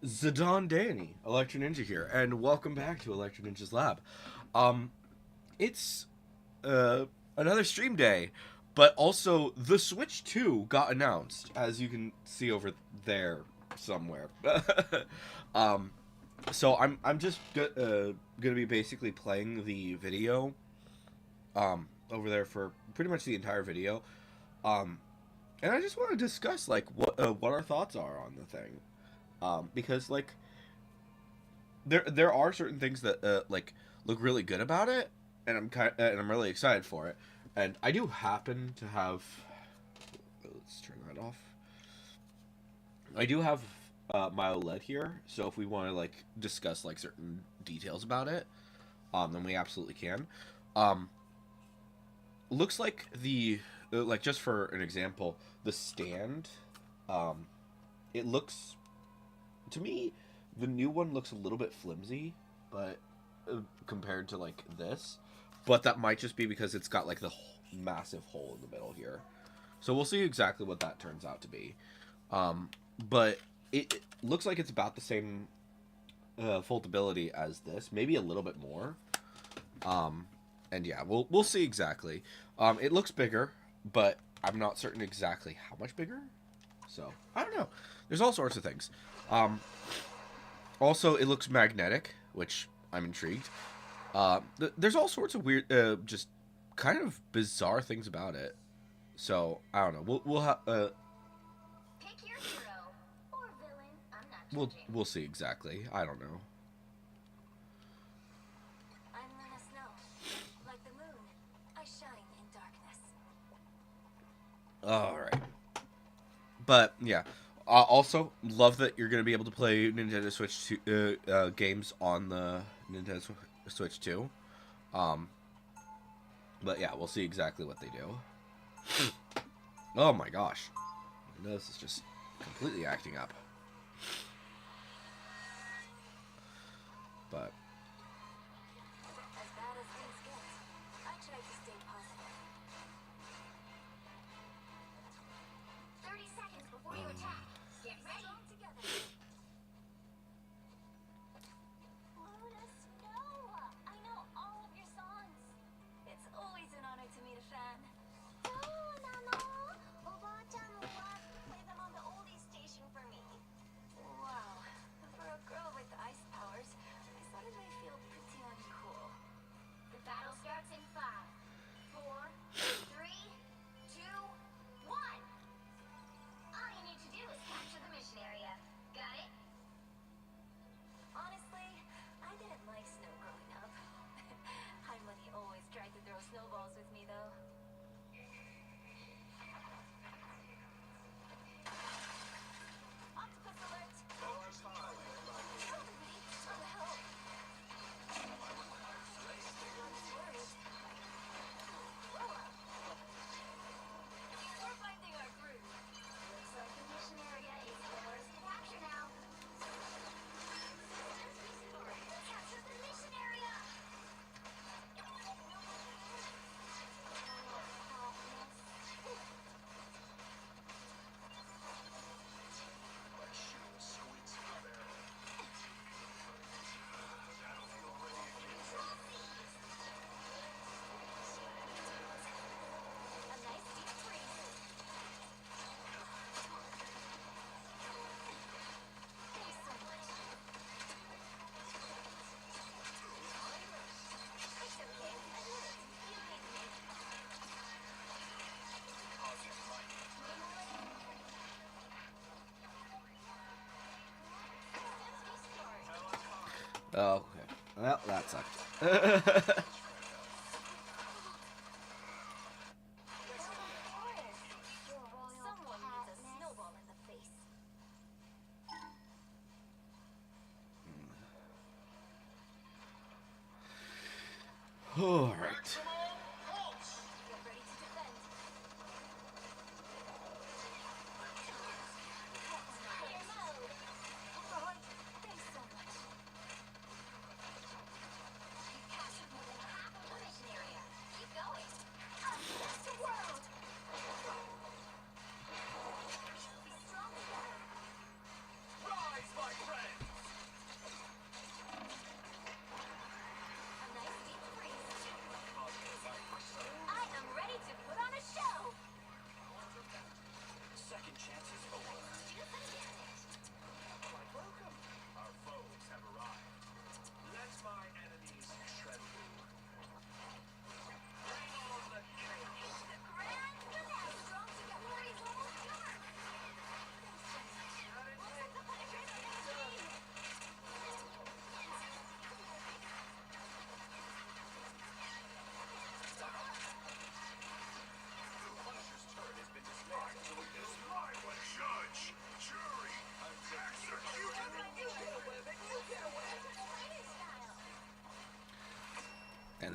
Zidane Danny, Electro Ninja here, and welcome back to Electro Ninja's Lab. Um, it's uh, another stream day, but also the Switch 2 got announced, as you can see over there somewhere. um, so I'm just gonna be basically playing the video over there for pretty much the entire video. Um, and I just want to discuss like what our thoughts are on the thing. Because like there are certain things that like look really good about it, and I'm really excited for it. And I do happen to have. Let's turn that off. I do have my OLED here, so if we want to like discuss like certain details about it, then we absolutely can. Um, looks like the like just for an example, the stand, um, it looks to me, the new one looks a little bit flimsy, but compared to like this, but that might just be because it's got like the massive hole in the middle here. So we'll see exactly what that turns out to be. Um, but it looks like it's about the same foldability as this, maybe a little bit more. Um, and yeah, we'll see exactly. It looks bigger, but I'm not certain exactly how much bigger. So I don't know. There's all sorts of things. Um, Also, it looks magnetic, which I'm intrigued. There's all sorts of weird, just kind of bizarre things about it. So I don't know. Pick your hero or villain. I'm not judging. We'll see exactly. I don't know. I'm Luna Snow. Like the moon, I shine in darkness. All right, but yeah. Also, love that you're gonna be able to play Nintendo Switch 2, games on the Nintendo Switch 2. Um, but yeah, we'll see exactly what they do. Oh my gosh, this is just completely acting up. But As bad as things get, I try to stay positive. 30 seconds before you attack. Get ready. Strong together. Luna Snow! I know all of your songs. It's always an honor to meet a fan. Play them on the oldies station for me. Wow. For a girl with ice powers, I thought it might feel pretty uncool. The battle starts in 5, 4, 3, 2, 1. All you need to do is capture the mission area. Got it? Honestly, I didn't like snow growing up. Harmony always tried to throw snowballs with me, though. Octopus alert! Help me! Some help! We're finding our groove. Looks like the mission area is yours to capture now. Capture the mission area! A nice deep freeze. Thanks so much. It's okay. I did it. You need me. oh, okay. Well, that sucked. Someone needs a snowball in the face. All right. Get ready to defend. Fire mode. Thanks so much. You captured more than half of the mission area. Keep going. Against the world. Be strong together. Rise, my friend!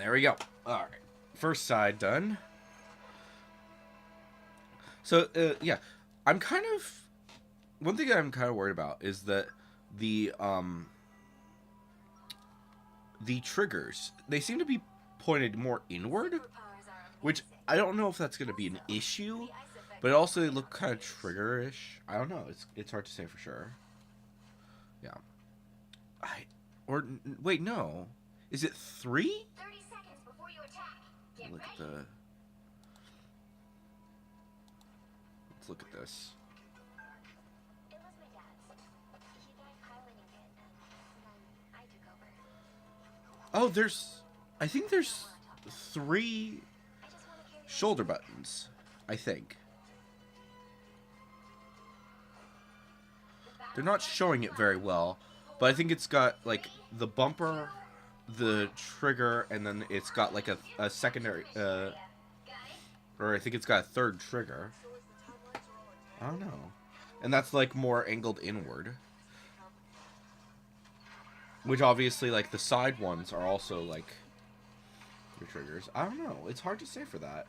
There we go. All right. First side done. So, yeah. I'm kind of... One thing I'm kind of worried about is that the triggers, they seem to be pointed more inward, which I don't know if that's going to be an issue, but also they look kind of trigger-ish. I don't know. It's hard to say for sure. Yeah. Wait, no. Is it 3? 30 seconds before you attack. Get Look ready. at the... Let's look at this. It was my dad's. He died piloting it, and then I took over. Oh, I think there's 3 I just want to carry shoulder buttons, I think. They're not showing it very well, but I think it's got, like, the bumper, the trigger, and then it's got, like, a secondary, or I think it's got a third trigger. I don't know. And that's, like, more angled inward. Which, obviously, like, the side ones are also, like, your triggers. I don't know. It's hard to say for that.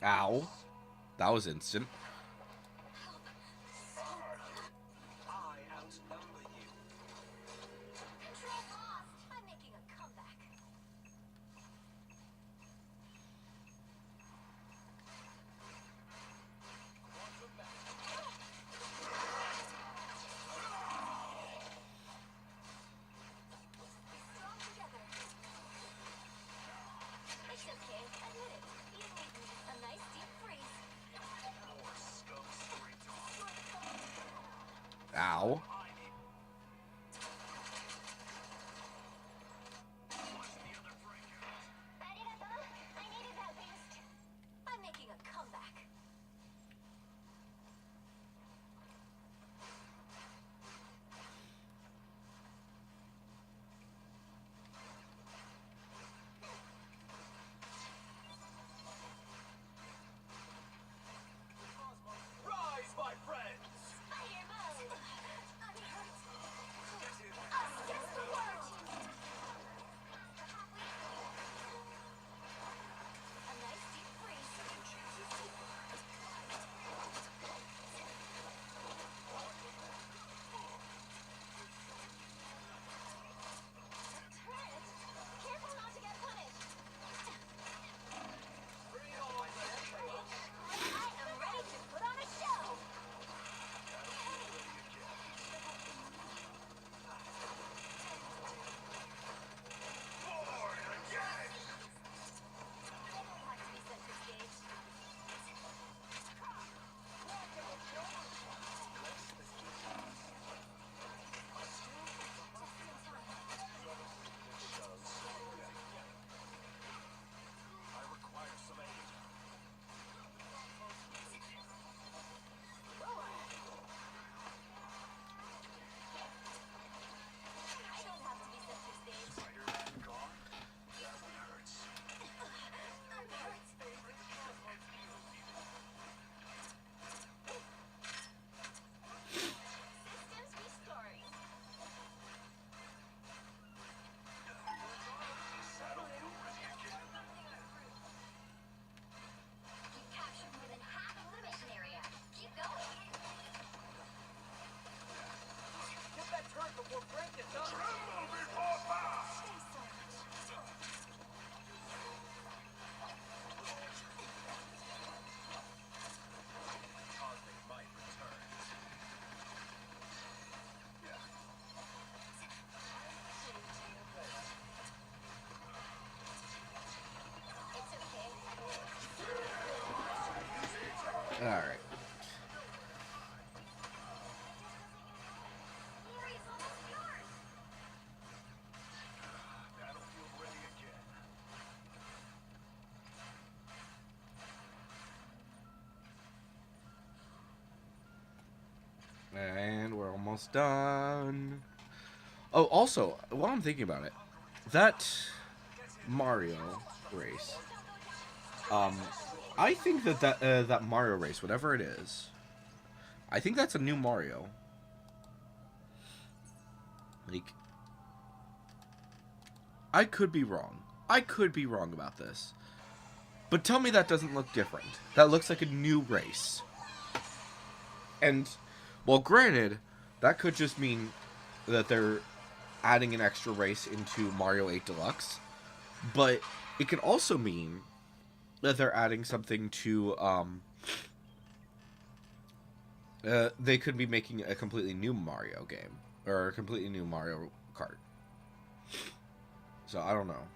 Ow. That was instant. I outnumber you. Control lost. I'm making a comeback. Strong together. It's okay. Admit it. You need a nice deep freeze. More scum story talk. Ow. I needed that boost. I'm making a comeback. Rise, my friends! Spider mode. I'm hurt. Us against the world. A nice deep freeze. Turret. Careful not to get punished. Bring it on, I am ready to put on a show. Born again! I don't have to be center stage. Just in time. I require some aid. I don't have to be center stage. Spider-Man gone? That hurts. I'm hurt. Systems restoring. You've captured more than half of the mission area. Keep going. Get that turret before Frank gets up! Tremble before fast! Thanks so much. Cosmic might returns. It's okay. All right. Area's almost yours. Battlefield ready again. almost done. Oh, also, while I'm thinking about it, that Mario race, I think that Mario race, whatever it is, I think that's a new Mario. Like, I could be wrong. I could be wrong about this. But tell me that doesn't look different. That looks like a new race. And, well, granted, that could just mean that they're adding an extra race into Mario 8 Deluxe. But it could also mean that they're adding something to, they could be making a completely new Mario game. Or a completely new Mario Kart. So, I don't know.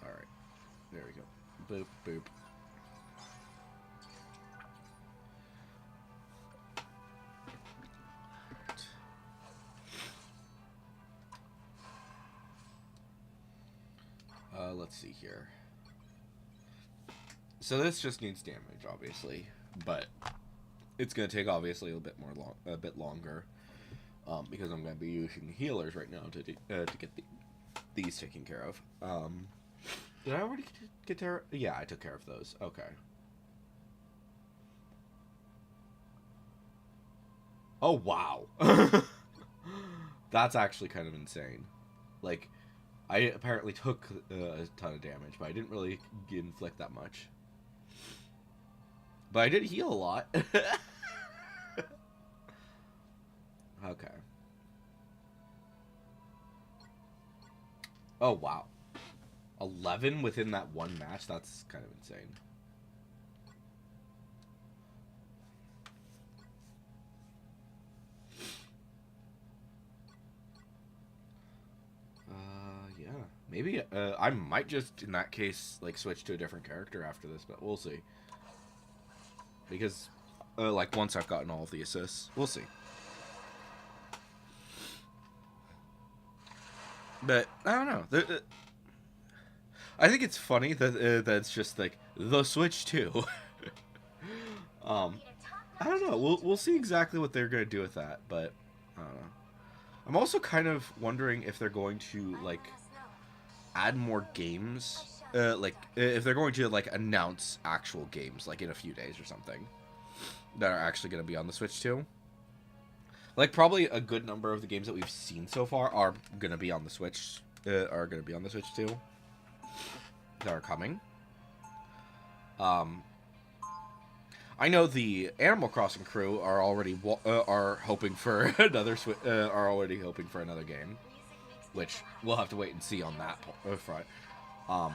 Alright. There we go. Boop, boop. Let's see here. So this just needs damage, obviously, but it's gonna take obviously a bit longer, because I'm gonna be using healers right now to get these taken care of. Did I already get care? Yeah, I took care of those. Okay. Oh wow, that's actually kind of insane. Like, I apparently took a ton of damage, but I didn't really inflict that much. But I did heal a lot. Okay. Oh, wow. 11 within that one match? That's kind of insane. Yeah. Maybe, I might just, in that case, like, switch to a different character after this, but we'll see. Because, like, once I've gotten all of the assists, we'll see. But, I don't know. I think it's funny that it's just, like, the Switch 2. I don't know. We'll see exactly what they're going to do with that, but, I don't know. I'm also kind of wondering if they're going to, like, add more games, like, if they're going to, like, announce actual games, like, in a few days or something, that are actually going to be on the Switch 2. Like, probably a good number of the games that we've seen so far are going to be on the Switch, 2, that are coming. I know the Animal Crossing crew are already, are hoping for another, are already hoping for another game, which we'll have to wait and see on that front. 30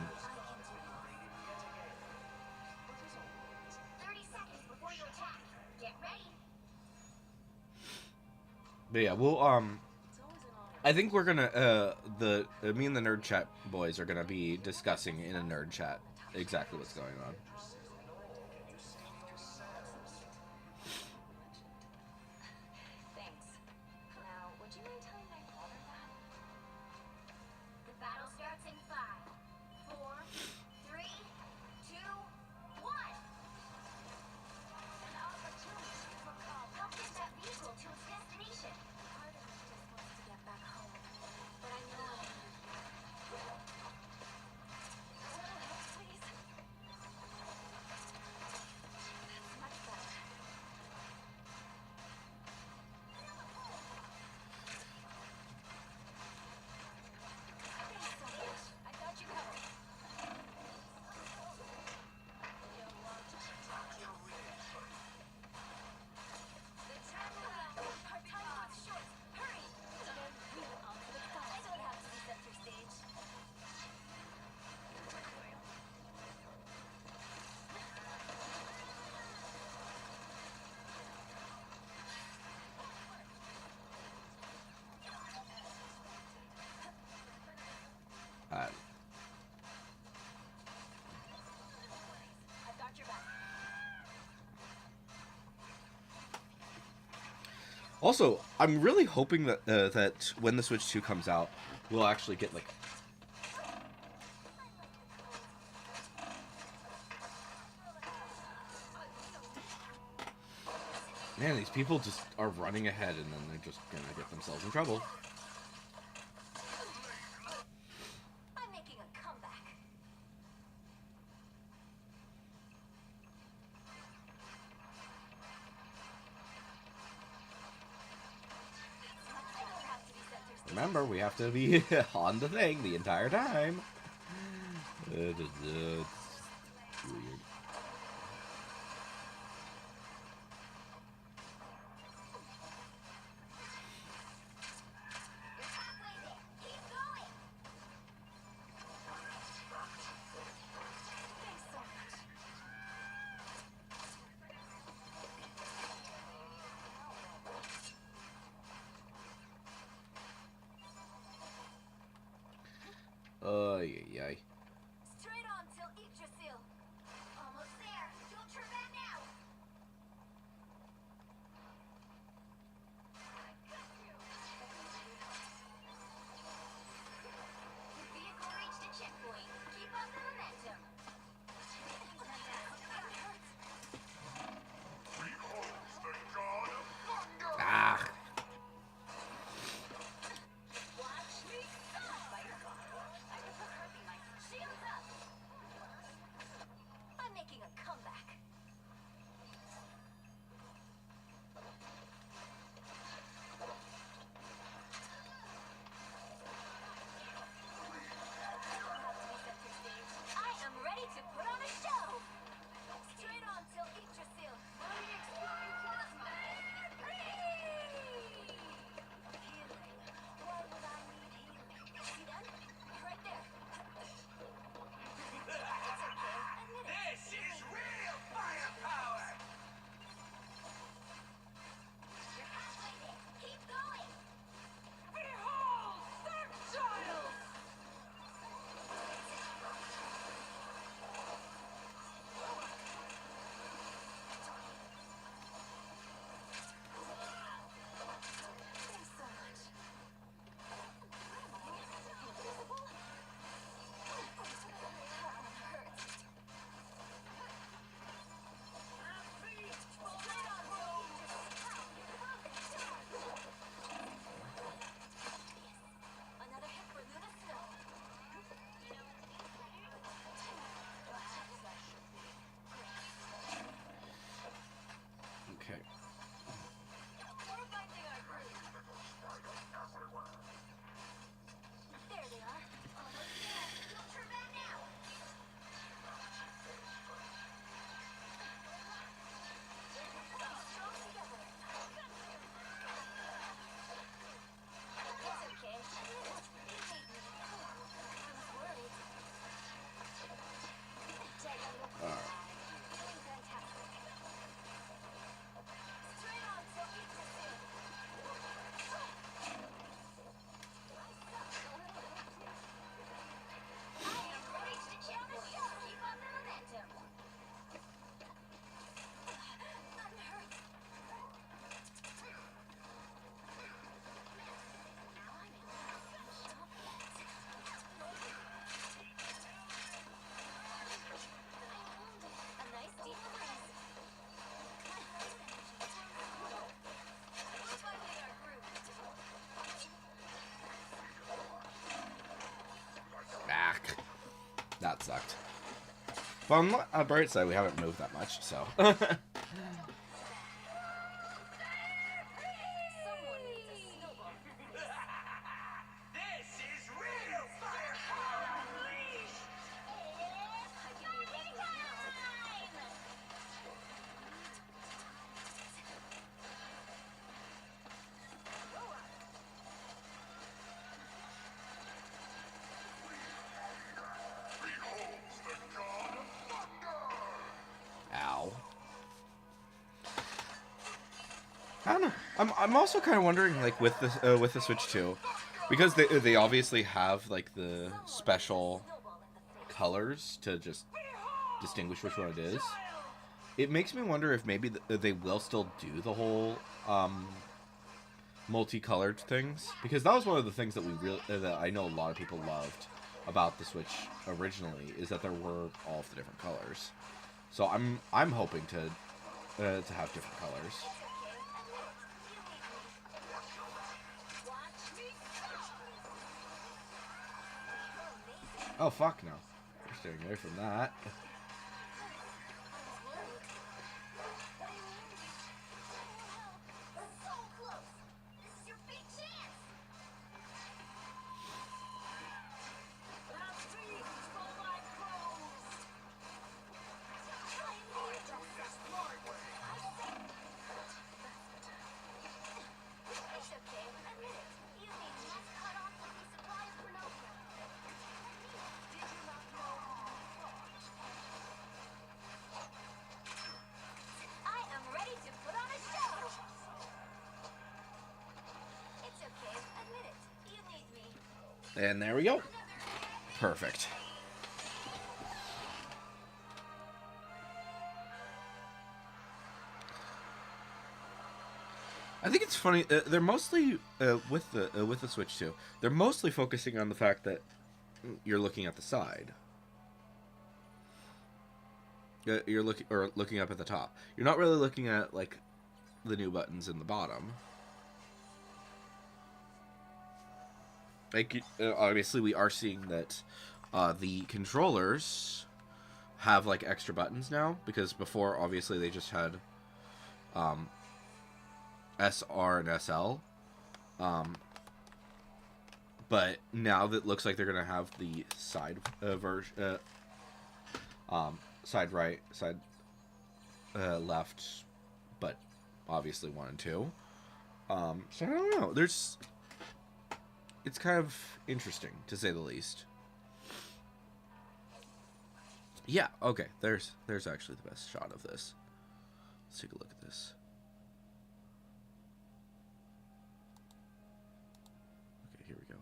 seconds before you attack. Get ready. But yeah, we'll, I think we're gonna, me and the Nerd Chat boys are gonna be discussing in a Nerd Chat exactly what's going on. Thanks. Now, would you mind telling my father that? The battle starts in 5, 4, 3, 2, 1. An opportunity for Carl. Help get that vehicle to its destination. Part of me just wants to get back home, but I know I can. A little help, please. That's much better. Thanks so much. I got you covered. The time will out. Our time is short. Hurry! I don't have to be center stage. I've got your back. Also, I'm really hoping that that when the Switch 2 comes out, we'll actually get, like, Man, these people just are running ahead and then they're just gonna get themselves in trouble. I'm making a comeback. I don't have to be center stage. Remember, we have to be on the thing the entire time. It's weird. You're halfway there. Keep going. Thanks so much. Yay. Straight on till Yggdrasil. Almost there. Don't turn back now. I got you. Your vehicle reached a checkpoint. Keep up the momentum. Ah. Watch me go! I can put her behind. Shields up! I'm making a comeback. I am ready to put on a show! Straight on till Yggdrasil. Healing. Why would I need healing? See them? Right there. It's okay. Admit it. This is real firepower! You're halfway there. Keep going. Behold, Stepchild! Thanks so much. Invisible? That one hurts. Straight on till another hit for Luna Snow. Okay. We're finding our groove. There they are. Almost there. Don't turn back now. Strong together. It's okay. It made me. I was worried. Jake, doing fantastic. Straight on till Yggdrasil. I am ready to challenge you. Keep up the momentum. That hurts. Now I'm in the shop a nice deep freeze. We're finding our groove. Back. That sucked. But on the bright side, we haven't moved that much, so. Someone needs a snowball. This is real firepower unleashed! I can be reckless now. Ow. I don't know. I'm also kind of wondering, like, with the Switch 2, because they obviously have like the special colors to just distinguish which one it is. It makes me wonder if maybe they will still do the whole multicolored things, because that was one of the things that that I know a lot of people loved about the Switch originally, is that there were all of the different colors. So I'm hoping to have different colors. Oh, fuck no. We're staying away from that. So close! This is your big chance! Now see, for my clothes! I need Do this my way! It's okay, admit it. You need me. Let's cut off the resupply of Pinocchio. Did you not know who you are? I am ready to put on a show. It's okay, admit it. You need me. And there we go. Perfect. I think it's funny. They're mostly with the Switch 2. They're mostly focusing on the fact that you're looking at the side. You're looking up at the top. You're not really looking at like the new buttons in the bottom. Like obviously, we are seeing that the controllers have like extra buttons now, because before obviously they just had SR and SL. But now that looks like they're gonna have the side version, side right, side left, but obviously 1 and 2. So I don't know. It's kind of interesting to say the least. Yeah. Okay. There's actually the best shot of this. Let's take a look at this. Okay, here we go.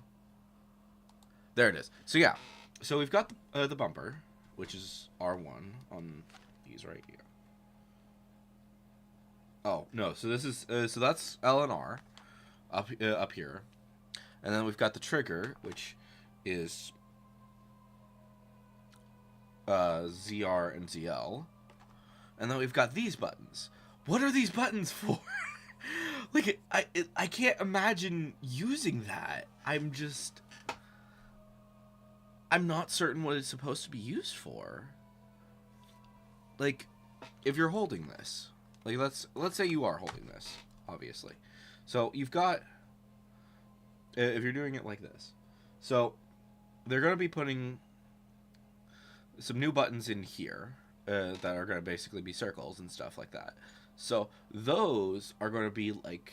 There it is. So yeah, so we've got the bumper, which is R1 on these right here. Oh no, so this is so that's L and R up here, and then we've got the trigger, which is ZR and ZL, and then we've got these buttons. What are these buttons for? Like I can't imagine using that. I'm not certain what it's supposed to be used for. Like, if you're holding this, like let's say you are holding this, obviously. So you've got, if you're doing it like this, so they're going to be putting some new buttons in here that are going to basically be circles and stuff like that. So those are going to be like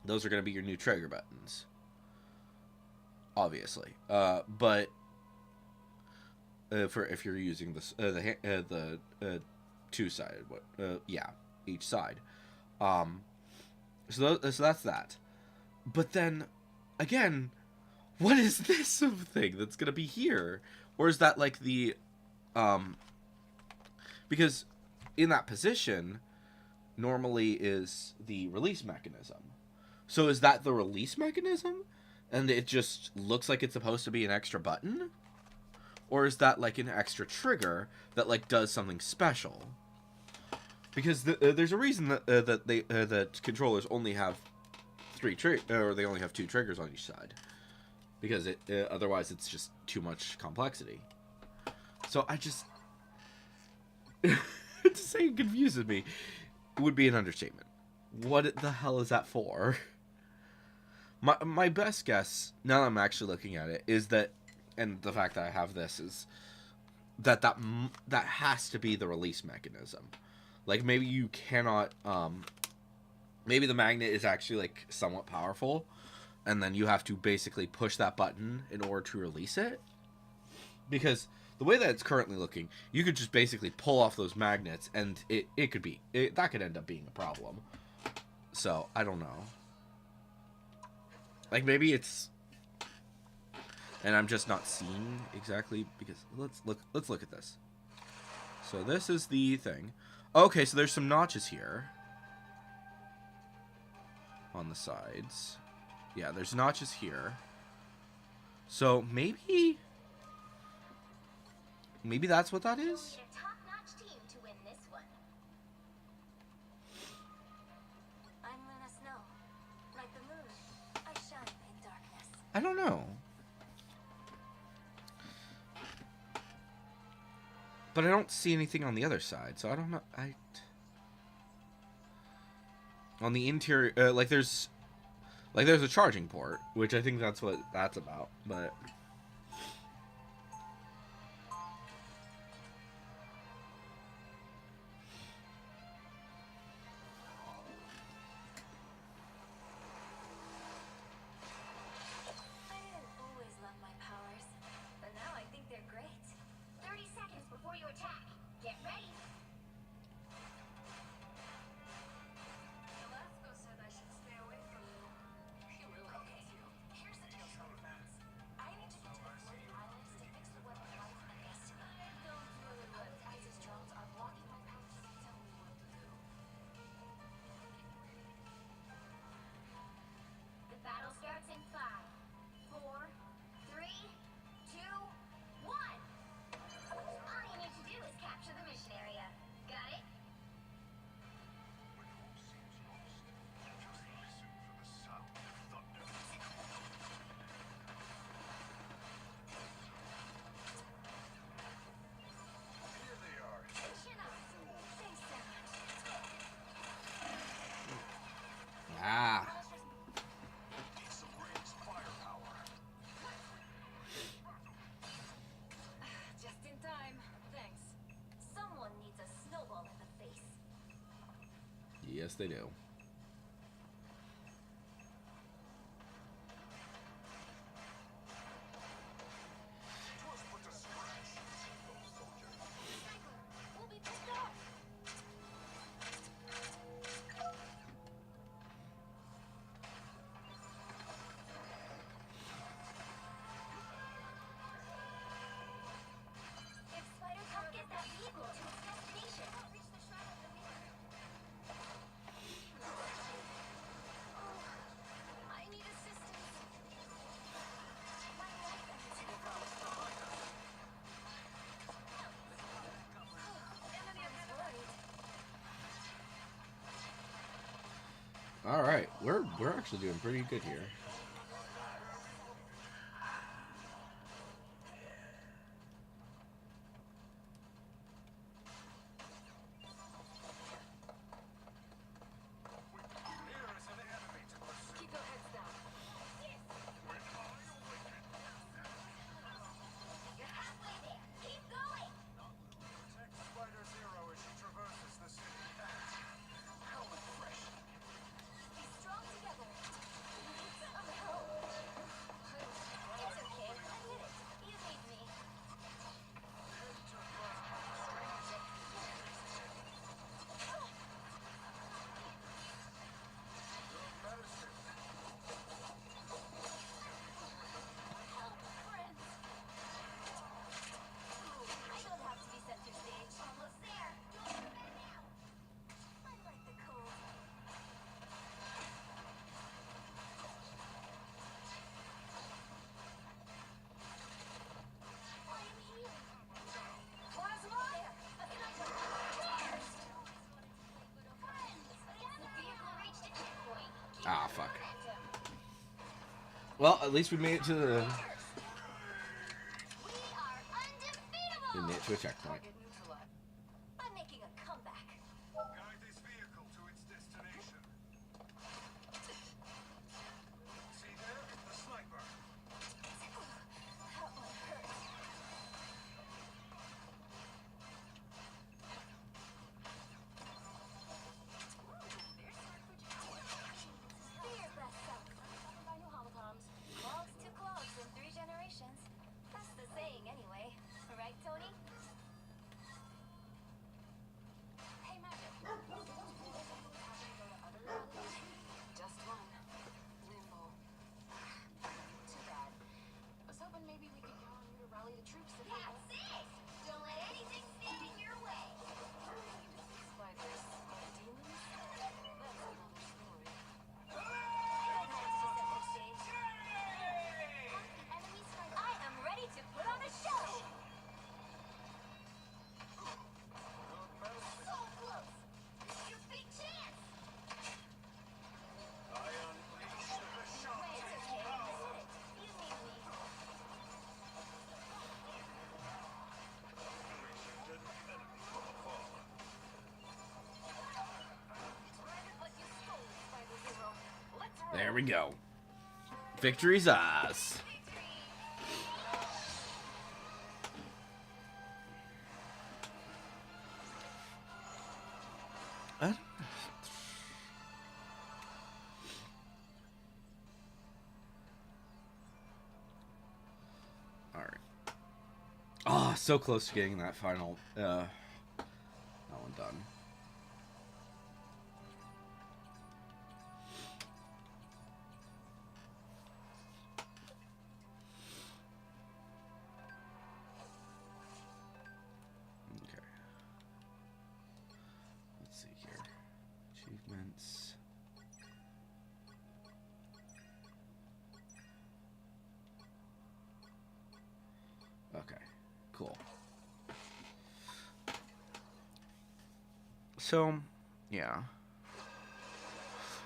those are going to be your new trigger buttons, obviously. But for if you're using this the two-sided yeah, each side. So that's that. But then again, what is this thing that's gonna be here? Or is that like the because in that position normally is the release mechanism. So is that the release mechanism and it just looks like it's supposed to be an extra button? Or is that like an extra trigger that like does something special? Because there's a reason that that controllers only have or they only have 2 triggers on each side, because otherwise it's just too much complexity. So I just to say it confuses me would be an understatement. What the hell is that for? My best guess, now that I'm actually looking at it, is that, and the fact that I have this is that has to be the release mechanism. Like maybe you cannot maybe the magnet is actually like somewhat powerful, and then you have to basically push that button in order to release it. Because the way that it's currently looking, you could just basically pull off those magnets and it could be that could end up being a problem. So I don't know. Like maybe it's, and I'm just not seeing exactly, because let's look at this. So this is the thing. Okay, so there's some notches here on the sides. Yeah, there's notches here. So maybe that's what that You'll is? need a top-notch team to win this one. I'm Luna Snow. Like the moon, I shine in darkness. I don't know. But I don't see anything on the other side, so I don't know. On the interior, there's a charging port, which I think that's what that's about. But I didn't always love my powers, but now I think they're great. 30 seconds before you attack. Get ready. Velasco said I should stay away from you. He really hates you. Here's the deal, Stormfans. I need to get to the floating islands to fix the web of life and destiny. Don't really let Isis drones are blocking my path. Tell me what to do. The battle starts in 5, 4, 3, 2, 1. All you need to do is capture the mission area. Got it? Here they are. Chin up. Thanks so much. ah, Need some rings firepower. Just in time. Thanks. Someone needs a snowball in the face. yes, they do. Twas but a scratch. Those soldiers. Sniper, we'll be picked up. If Spider can't get that vehicle to its destination, won't reach the shrine of the mirror. Oh, I need assistance. My life ends here. Emily, I was worried. All right, we're actually doing pretty good here. Here is an enemy to pursue. Keep your heads down. When I awaken, You're halfway there. Keep going. protect Spider Zero as she traverses the city. How refreshing. Be strong together. Somehow. It's okay. I did it. You need me. Help, friends. I don't have to be center stage. Almost there. I like the cold. I am here. Plasma! First! Friends! The vehicle reached a checkpoint. Keep Ah, up the fuck. momentum. Well, at least we made it to the We are we made it undefeatable! to a checkpoint. I'm making a comeback. Guide this vehicle to its destination. See there? The sniper. That one hurt. Be your best self. Nothing by new holocoms. Clogs to clogs in 3 generations. That's the saying anyway. Right, Tony? There we go. Victory's ours. Uh, All right. Oh, so close to getting that final, that one done. Okay. Let's see here. Achievements. Okay, cool. So, yeah.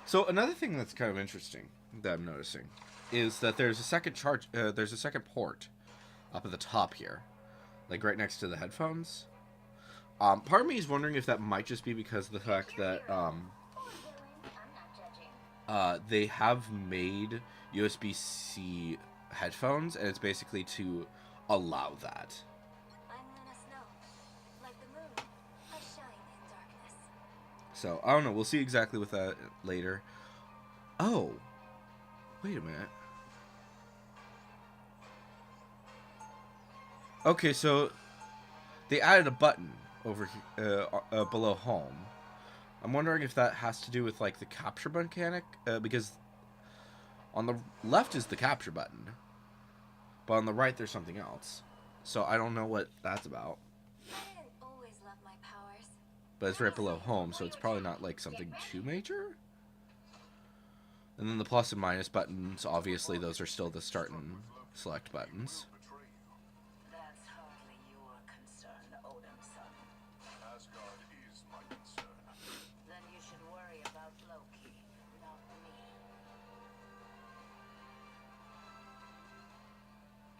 So another thing that's kind of interesting that I'm noticing is that there's a second there's a second port up at the top here, like right next to the headphones. Part of me is wondering if that might just be because of the fact that they have made USB-C headphones, and it's basically to allow that. I'm Luna Snow. Like the moon, I shine in darkness. So I don't know. We'll see exactly with that later. Oh, wait a minute. Okay, so they added a button over below home. I'm wondering if that has to do with like the capture mechanic, because on the left is the capture button, but on the right there's something else. So I don't know what that's about. I didn't always love my powers. But it's right below home, so it's probably not like something too major. And then the plus and minus buttons, obviously those are still the start and select buttons. That's hardly your concern, Odin, son. Asgard is my concern. Then you should worry about Loki, not me.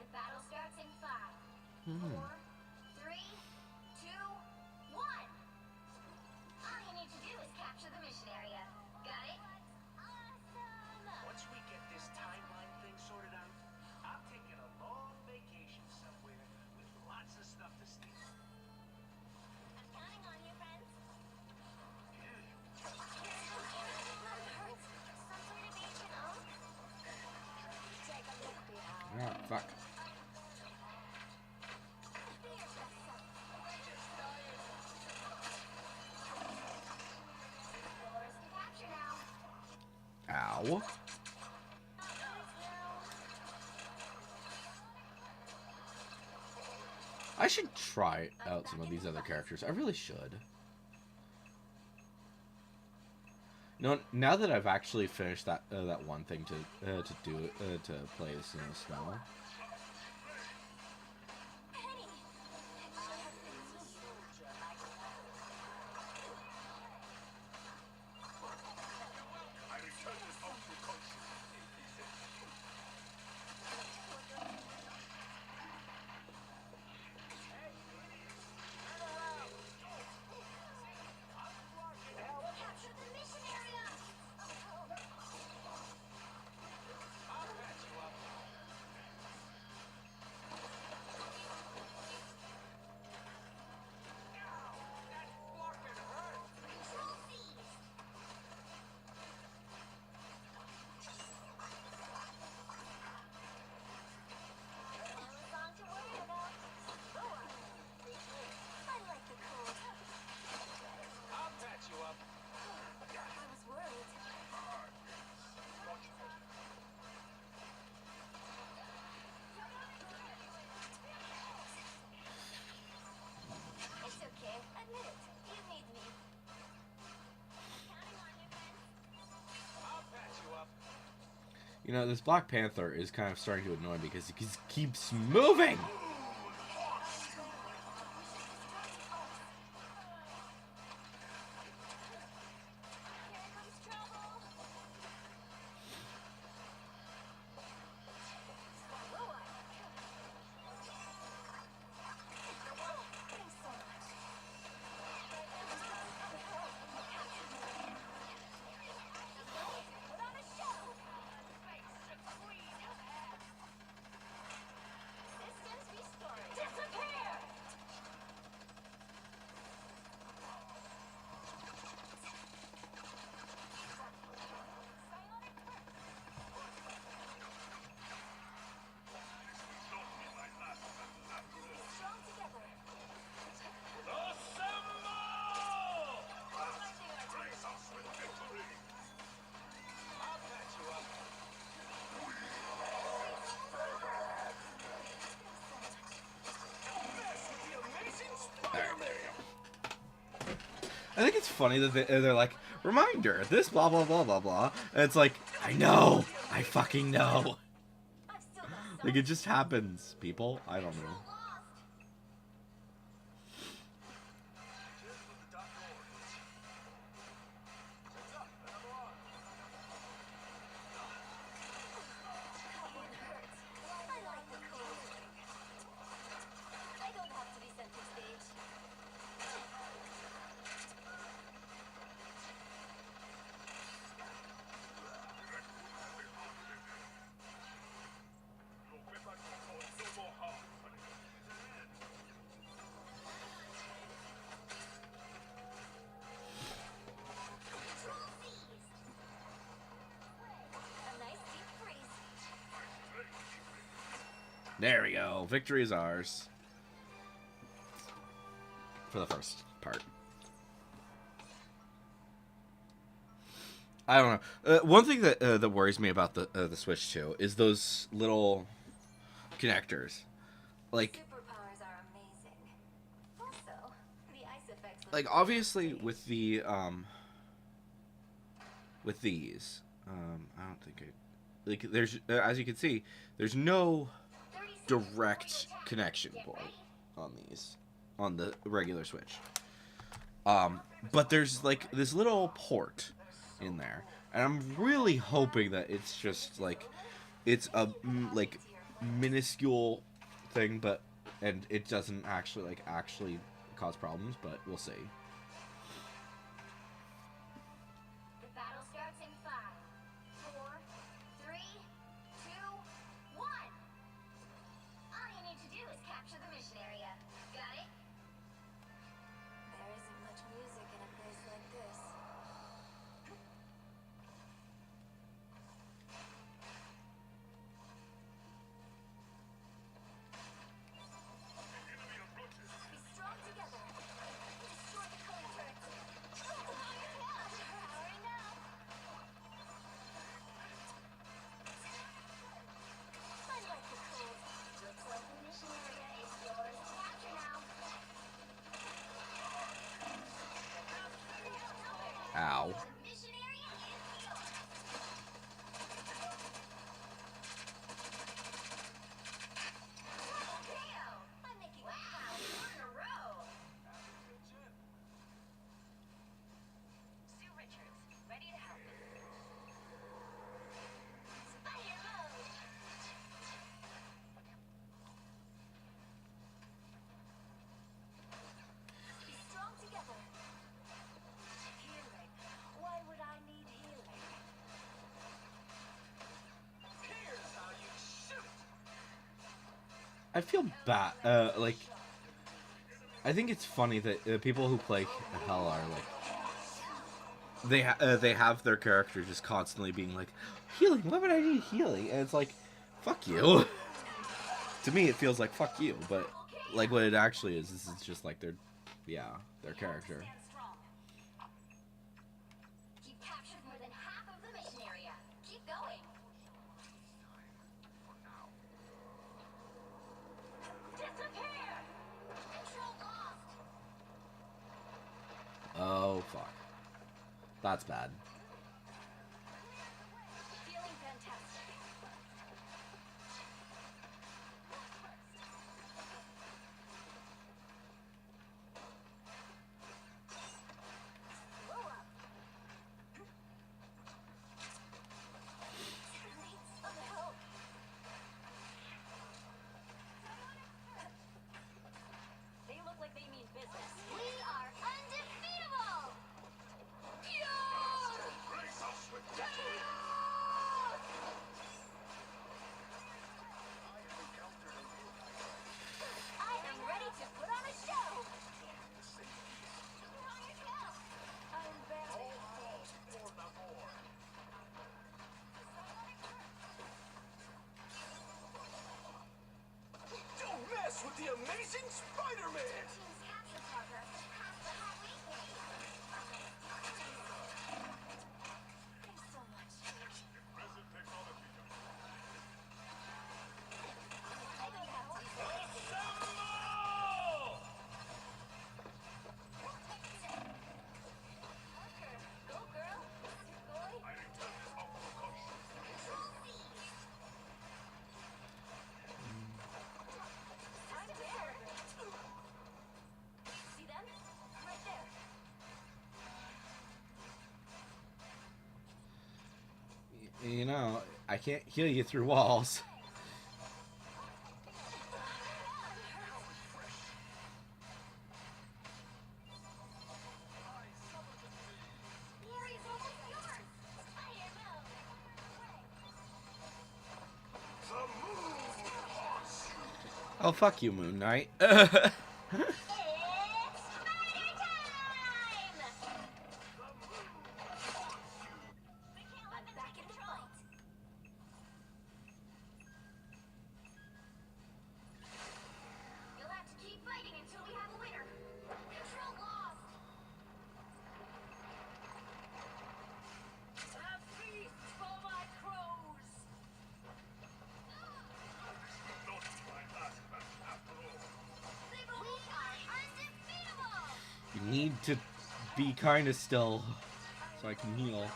The battle starts in 5, 4, 3, 2, 1. All you need to do is capture the mission area. Got it? Awesome! Once we get this timeline thing sorted out, I'm taking a long vacation somewhere with lots of stuff to steal. I'm counting on you, friends. Mom hurts. Some sort of agent, oh? Take a look behind. Ah, fuck. Yours to capture now. Ow. I should try out some of these other characters. I really should. You know, now that I've actually finished that that one thing to play as Snow. Penny! I return this home to conscience. Capture the mission area! Control seized! Only song to worry about. I like the cold. I'll patch you up. I was worried. It's okay. Admit it. You need me. Counting on you, friends. I'll patch you up. You know, this Black Panther is kind of starting to annoy me because he keeps moving. Here comes trouble. Thanks so much. Put on a show. think it's funny that they're like, reminder, this blah blah blah blah blah, and it's like, I know, I fucking know. I've still got some. Like, it just happens, people. I don't know. Lost. Here's what the doctor orders. Heads up, another on. It hurts. I like the cold. I don't have to be center stage. Your weapon control no more harm, honey. Control seized. A nice deep freeze. There we go. Victory is ours. For the first part. I don't know. One thing that that worries me about the Switch 2 is those little connectors. Like, Superpowers are amazing. Also, the ice effects. like obviously with the with these, I don't think it, like, there's as you can see, there's no direct connection board on these, on the regular Switch. But there's like this little port in there, and I'm really hoping that it's just like, it's a like minuscule thing, but and it doesn't actually cause problems, but we'll see. The battle starts in 5, 4, 3, 2, 1. All you need to do is capture the mission area. Got it? There isn't much music in a place like this. Be strong together. Destroy the cone turrets. Powering up. I like the cold. Looks like the mission area is yours to capture now. Ow. Mission area is yours. I'm making wow, 4 in a row. Sue Richards, ready to help. Spider mode. Be strong together. Healing. Why would I need healing? Here's how you shoot. I feel bad. Like, I think it's funny that people who play Hell are like, they have their character just constantly being like, healing. Why would I need healing? And it's like, fuck you. To me, it feels like fuck you, but like what it actually is, this is just like their character. Stand strong. You've captured more than half of the mission area. Keep going. Disappear. Control lost. Oh fuck, that's bad. Feeling fantastic. Blow up. Needs some help. They look like they mean business. We are undefeatable. Yeah! You know, I can't heal you through walls. The area's almost yours. Fire mode. The moon haunts you. Oh, fuck you, Moon Knight. It's spider time! We can't let them take control. You'll have to keep fighting until we have a winner. Control lost. A feast for my crows! Not my last match after all. We are undefeatable. You need to be kind of still so I can heal.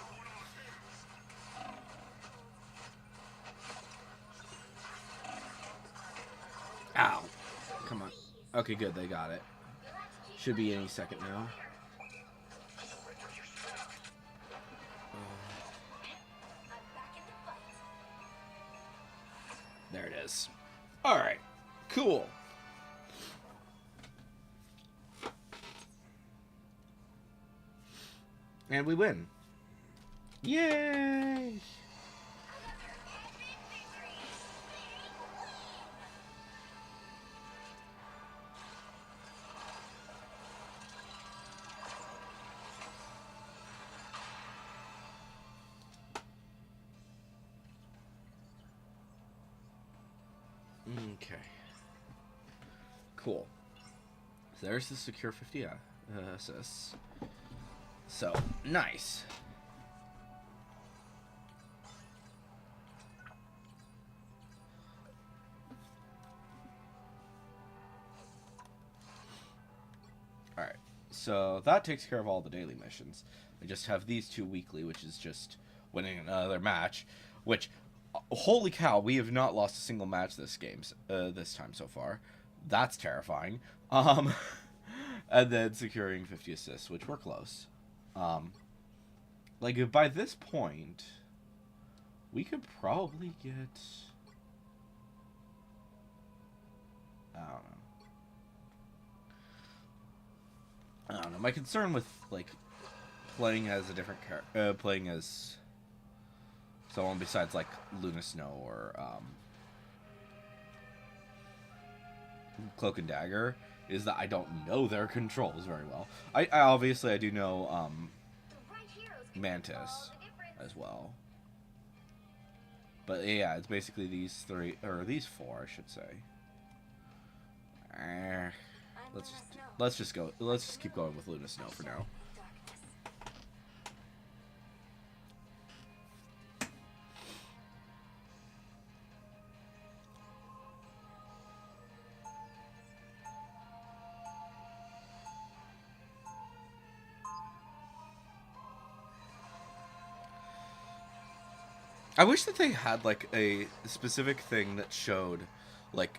Ow. Come on. Okay, good. They got it. Should be any second now. I'm back in the fight. There it is. Alright. Cool. And we win. Yay! Okay. Cool. So there's the secure 50 assists. So, nice. Alright, so that takes care of all the daily missions. I just have these two weekly, which is just winning another match, which, holy cow, we have not lost a single match this time so far. That's terrifying. And then securing 50 assists, which we're close. Like, by this point, we could probably get... I don't know. My concern with, like, playing as a different character... playing as someone besides, like, Luna Snow or, Cloak and Dagger is that I don't know their controls very well. I obviously, I do know, The right heroes can make all Mantis the difference. as well. But yeah, it's basically these three, or these four, I should say. I'm Let's Luna just, Snow. let's just keep going with Luna Snow for now. Darkness. I wish that they had like a specific thing that showed, like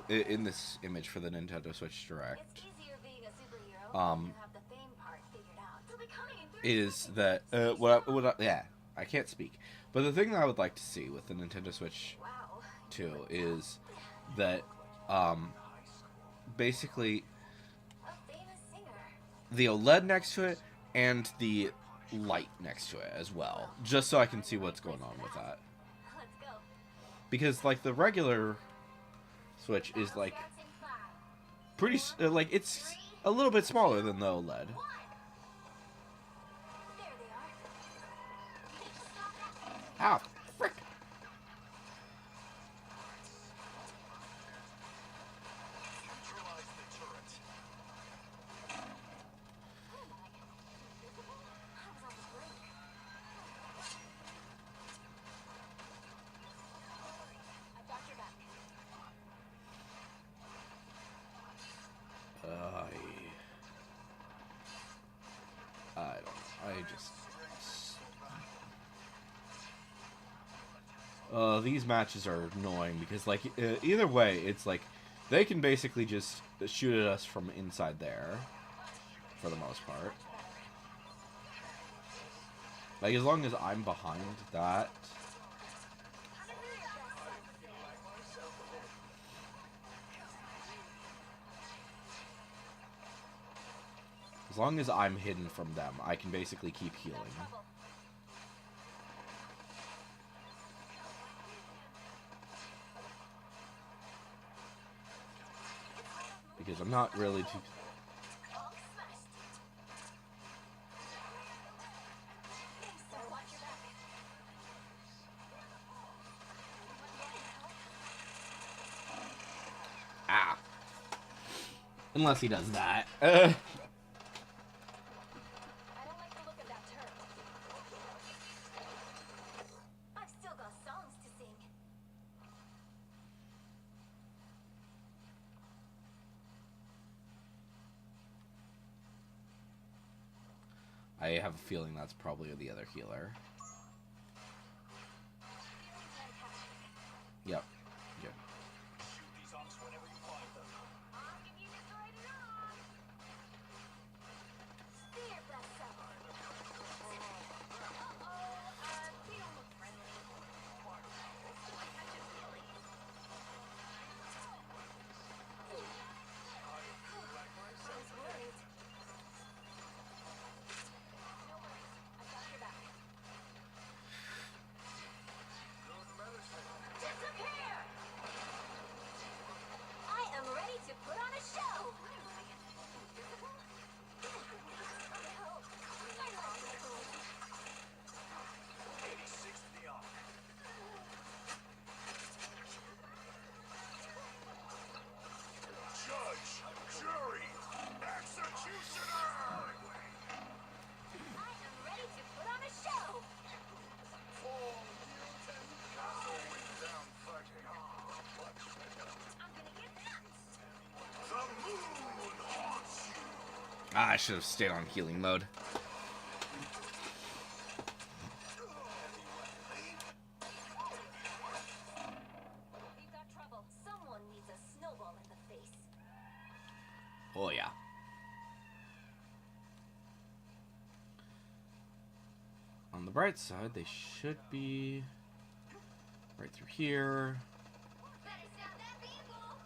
in this image for the Nintendo Switch Direct, It's easier being a superhero when you have the fame part figured out. They'll be coming in 30 is seconds. that yeah, I can't speak, but the thing that I would like to see with the Nintendo Switch Wow. 2 is that basically A famous singer. the OLED next to it and the light next to it as well, just so I can see what's going on with that. Let's go. Because like the regular Switch is like Starts in 5, pretty like it's a little bit smaller than the OLED. 1. There they are. You need to stop that. Ah, frick! Neutralize the turret. Oh my. I was on the brink. I've got your back. I don't know. I just these matches are annoying because like either way, it's like they can basically just shoot at us from inside there for the most part. Like as long as I'm behind that, As long as I'm hidden from them, I can basically keep healing. Trouble. Because I'm not really too... All smashed. Thanks, sir. Watch your back. Ah. Unless he does that. I don't like the look of that turret. I've still got songs to sing. I have a feeling that's probably the other healer. Feeling fantastic. Yep. Good. Shoot these arms whenever you find them. I'll give you this right on. Spear blast up. They don't look friendly. Why can't you really? I was worried. No worries. I got your back. Good medicine. Disappear! I am ready to put on a show! Invisible? Help. My legs are cold. 86th the arc. Judge, jury, executioner! I am ready to put on a show! Full mutant going down fighting. I'm gonna get nuts! The moon haunts you. Ah, I should have stayed on healing mode. We've got trouble. Someone needs a snowball in the face. Oh, yeah. On the bright side, they should be right through here. Better stop that vehicle!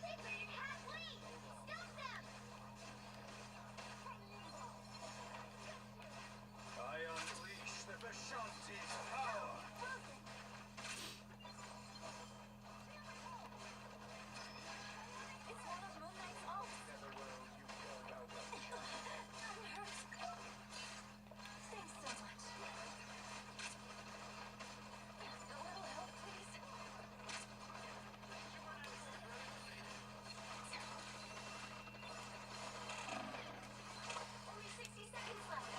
They created halfway! Stop them! I unleash the Vishanti's power. It's one of Moon Knight's ults. Netherworld, you killed our well. I'm hurt. Thanks so much. A little help, please. Only 60 seconds left.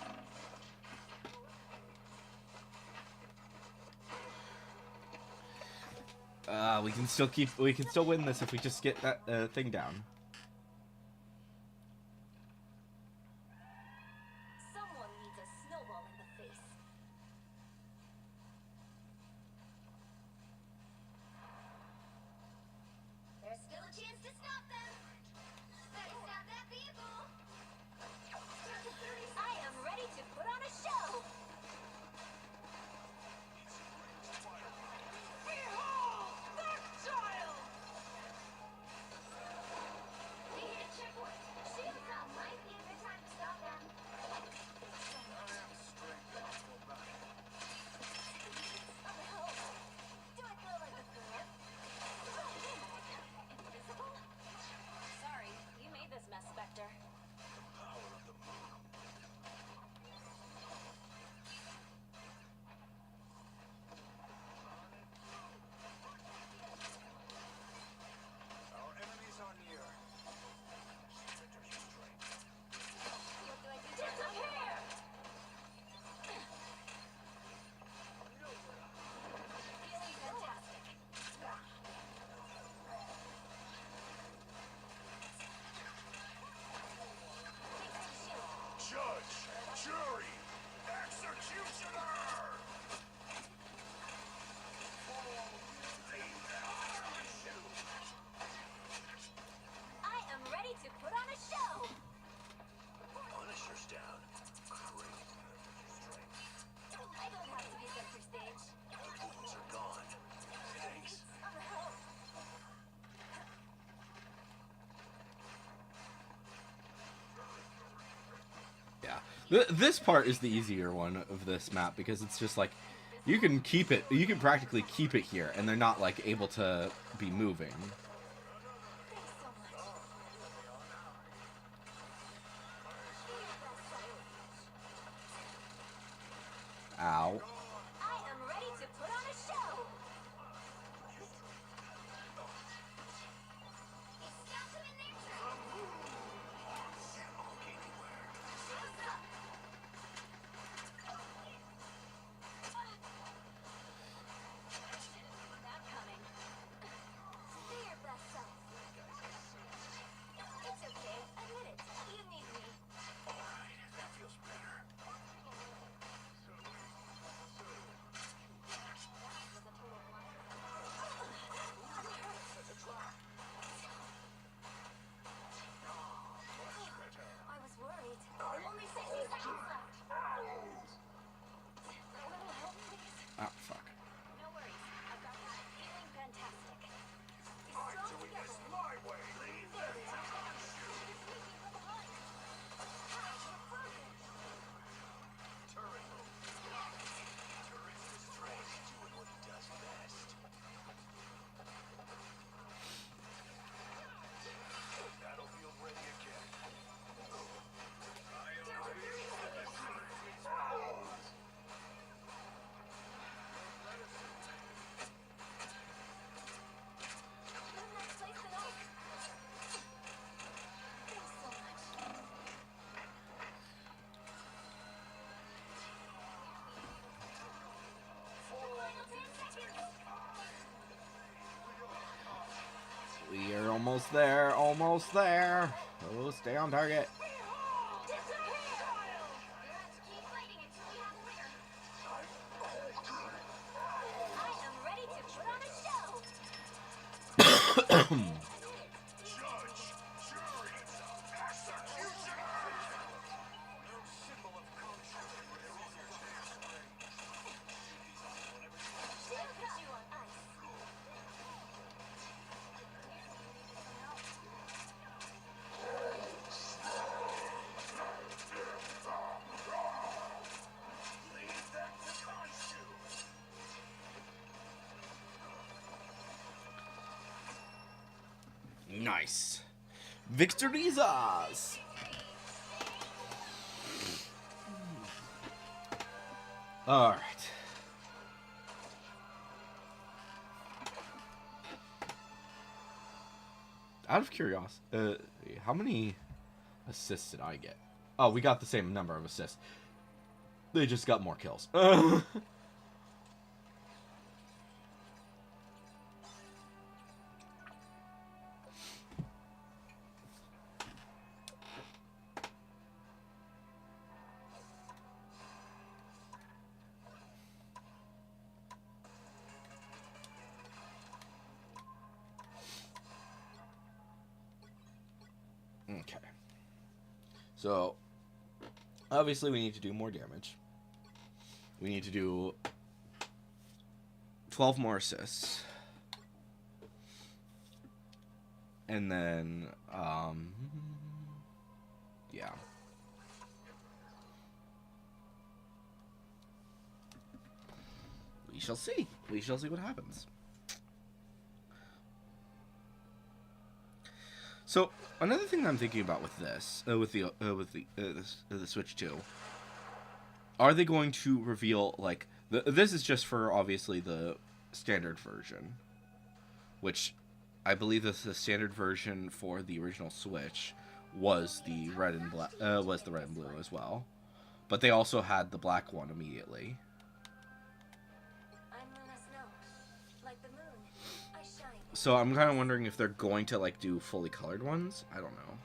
We can still win this if we just get that thing down. Someone needs a snowball in the face. There's still a chance to stop them. Better stop that vehicle. I am ready to put on a show. Behold that child! This part is the easier one of this map because it's just like you can keep it. You can practically keep it here, and they're not like able to be moving. Thanks so much. Ow. I am ready to put on a show. Stop them in their That coming. Be your best self. It's okay. Admit it. You need me. That feels better. I was worried. Only 60 seconds left. A little help, please. Ah, fuck. No worries. I've got that. Feeling fantastic. Be I'm strong doing together. this my way. Leave them to punch you. Sneaking from behind. Ouch, you're frozen. Turret room. Turret is Strange doing what he does best. Battlefield ready again. I am ready for this. What a nice place to know. Thanks so much. Final 10 seconds. We are almost there. Almost there. Oh, stay on target. Disappear! We'll have to keep fighting until we have a winner. I am ready to put on a show. Judge, jury, executioner! No symbol of culture. She'll put you on ice. Leave them to punch you. Nice. Victory's ours. All right. Out of curiosity, how many assists did I get? Oh, we got the same number of assists. They just got more kills. Okay. So, obviously we need to do more damage. We need to do 12 more assists. And then, yeah. We shall see. We shall see what happens. So another thing that I'm thinking about with this, with the Switch 2, are they going to reveal like this is just for obviously the standard version, which I believe the standard version for the original Switch was the red and black, was the red and blue as well, but they also had the black one immediately. I'm Luna Snow. Like the moon, I shine. So I'm kind of wondering if they're going to like do fully colored ones. I don't know.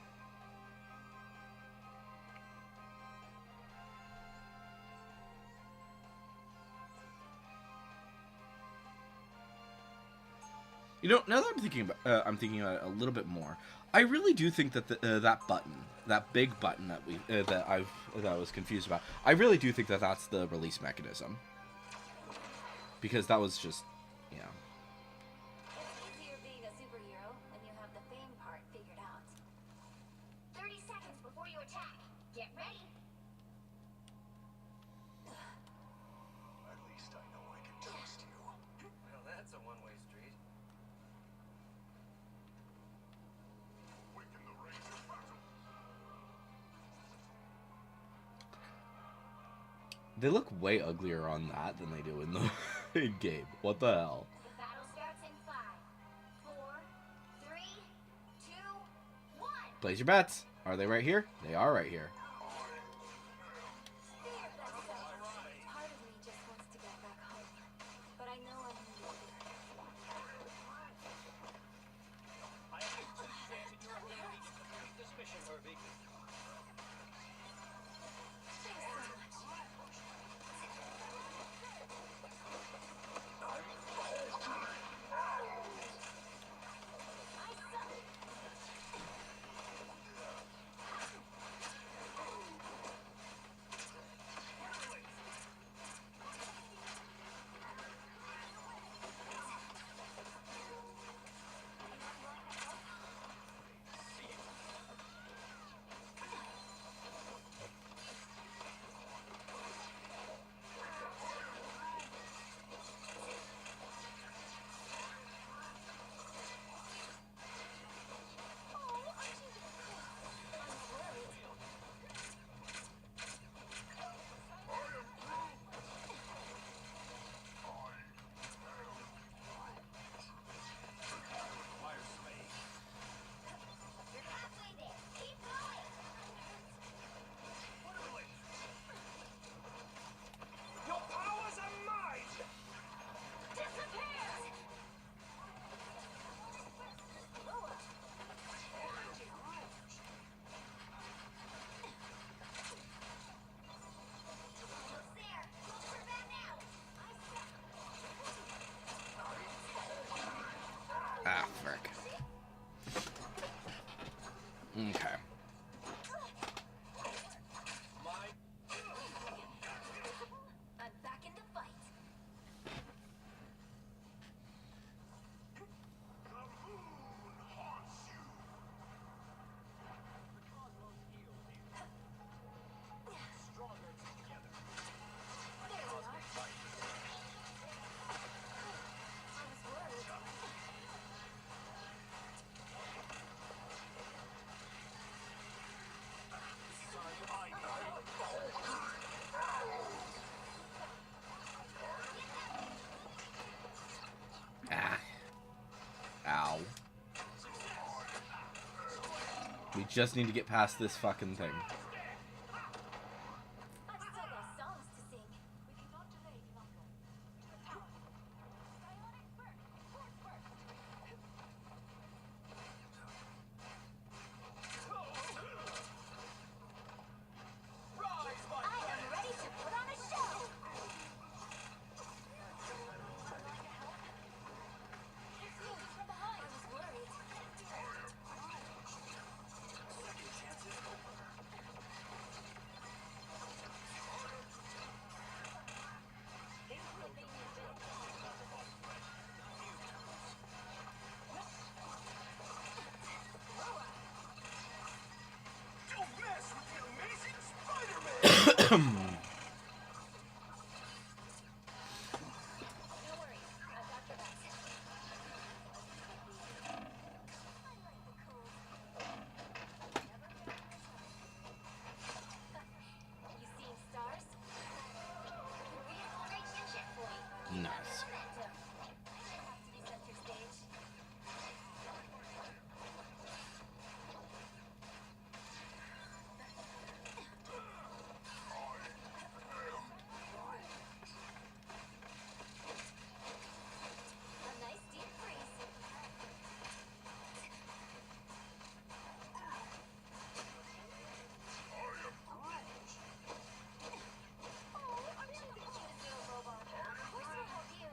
You know, now that I'm thinking about it a little bit more. I really do think that that button, that big button that I was confused about. I really do think that that's the release mechanism. Because that was just, yeah. It's easier being a superhero when you have the fame part figured out. 30 seconds before you attack. Get ready. They look way uglier on that than they do in the in game. What the hell? The battle starts in 5, 4, 3, 2, 1. Place your bets. Are they right here? They are right here. Part of me just wants to get back home, but I know I'm needed here. I have complete faith in your ability to complete this mission, Herbie. Thanks so much. You're halfway there. Keep going. Your powers are mine! Disappear! Almost there. Look for that now. Ah, frick. Okay. I'm back in the fight. There we are. I was worried. Ah. Ow. We just need to get past this fucking thing. I've still got songs to sing. We cannot delay Dimaco. Psionic Burst! Force Burst! I am ready to put on a show! It's you, from behind. I was worried. Don't mess with the amazing Spider-Man! No worries. I've got your back. I like the cool. You seeing stars? Reinformation checkpoint. Nice. Momentum. Have to be center stage. A nice deep freeze. Oh, I'm too cute as a robot. Where's my help you?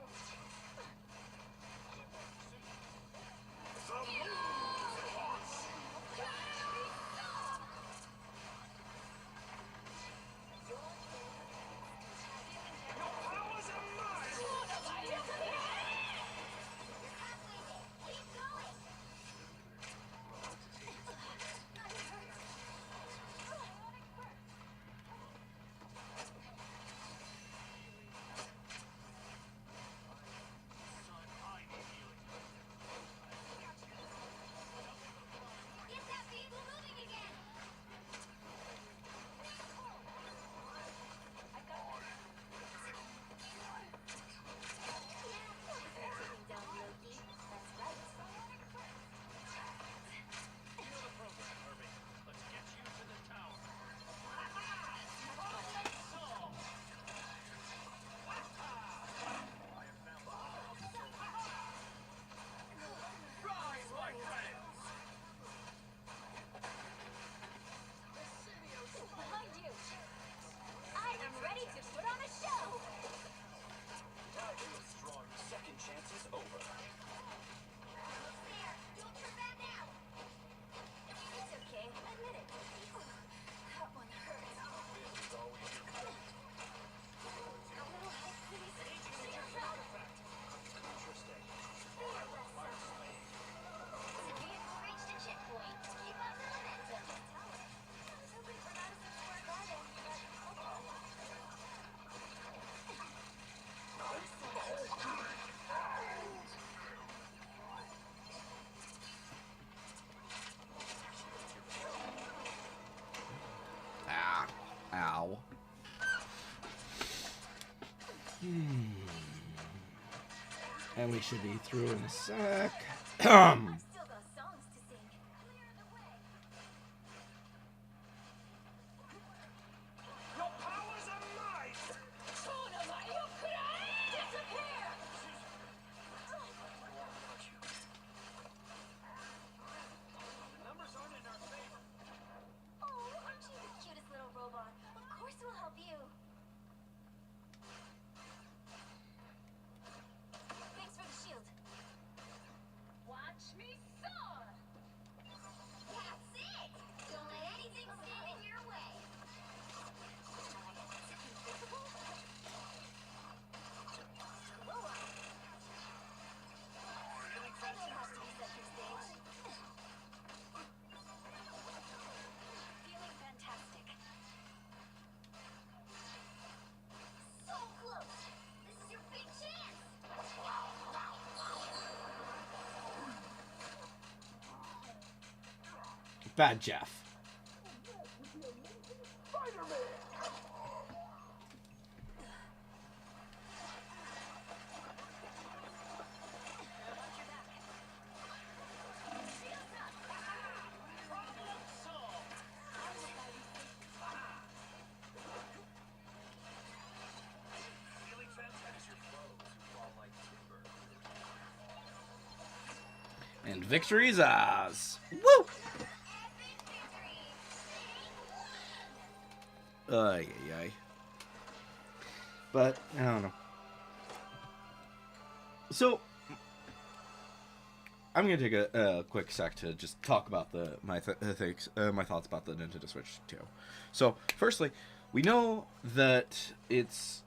And we should be through in a sec. I've still got songs to sing. Clear the way. Your powers are mine! Disappear! The numbers aren't in our favor. Oh, aren't you the cutest little robot? Of course we'll help you. Thanks for the shield. Watch me soar! That's it! Don't let anything stand in your way. Whoa. I know how to reset your stage. Feeling fantastic. So close! This is your big chance! Bad Jeff. Feeling fantastic. Your foes who fall like timber. And victory's ours. Woo! Ay, ay, ay. But, I don't know. So, I'm gonna take a quick sec to just talk about my thoughts about the Nintendo Switch 2. So, firstly, we know that it's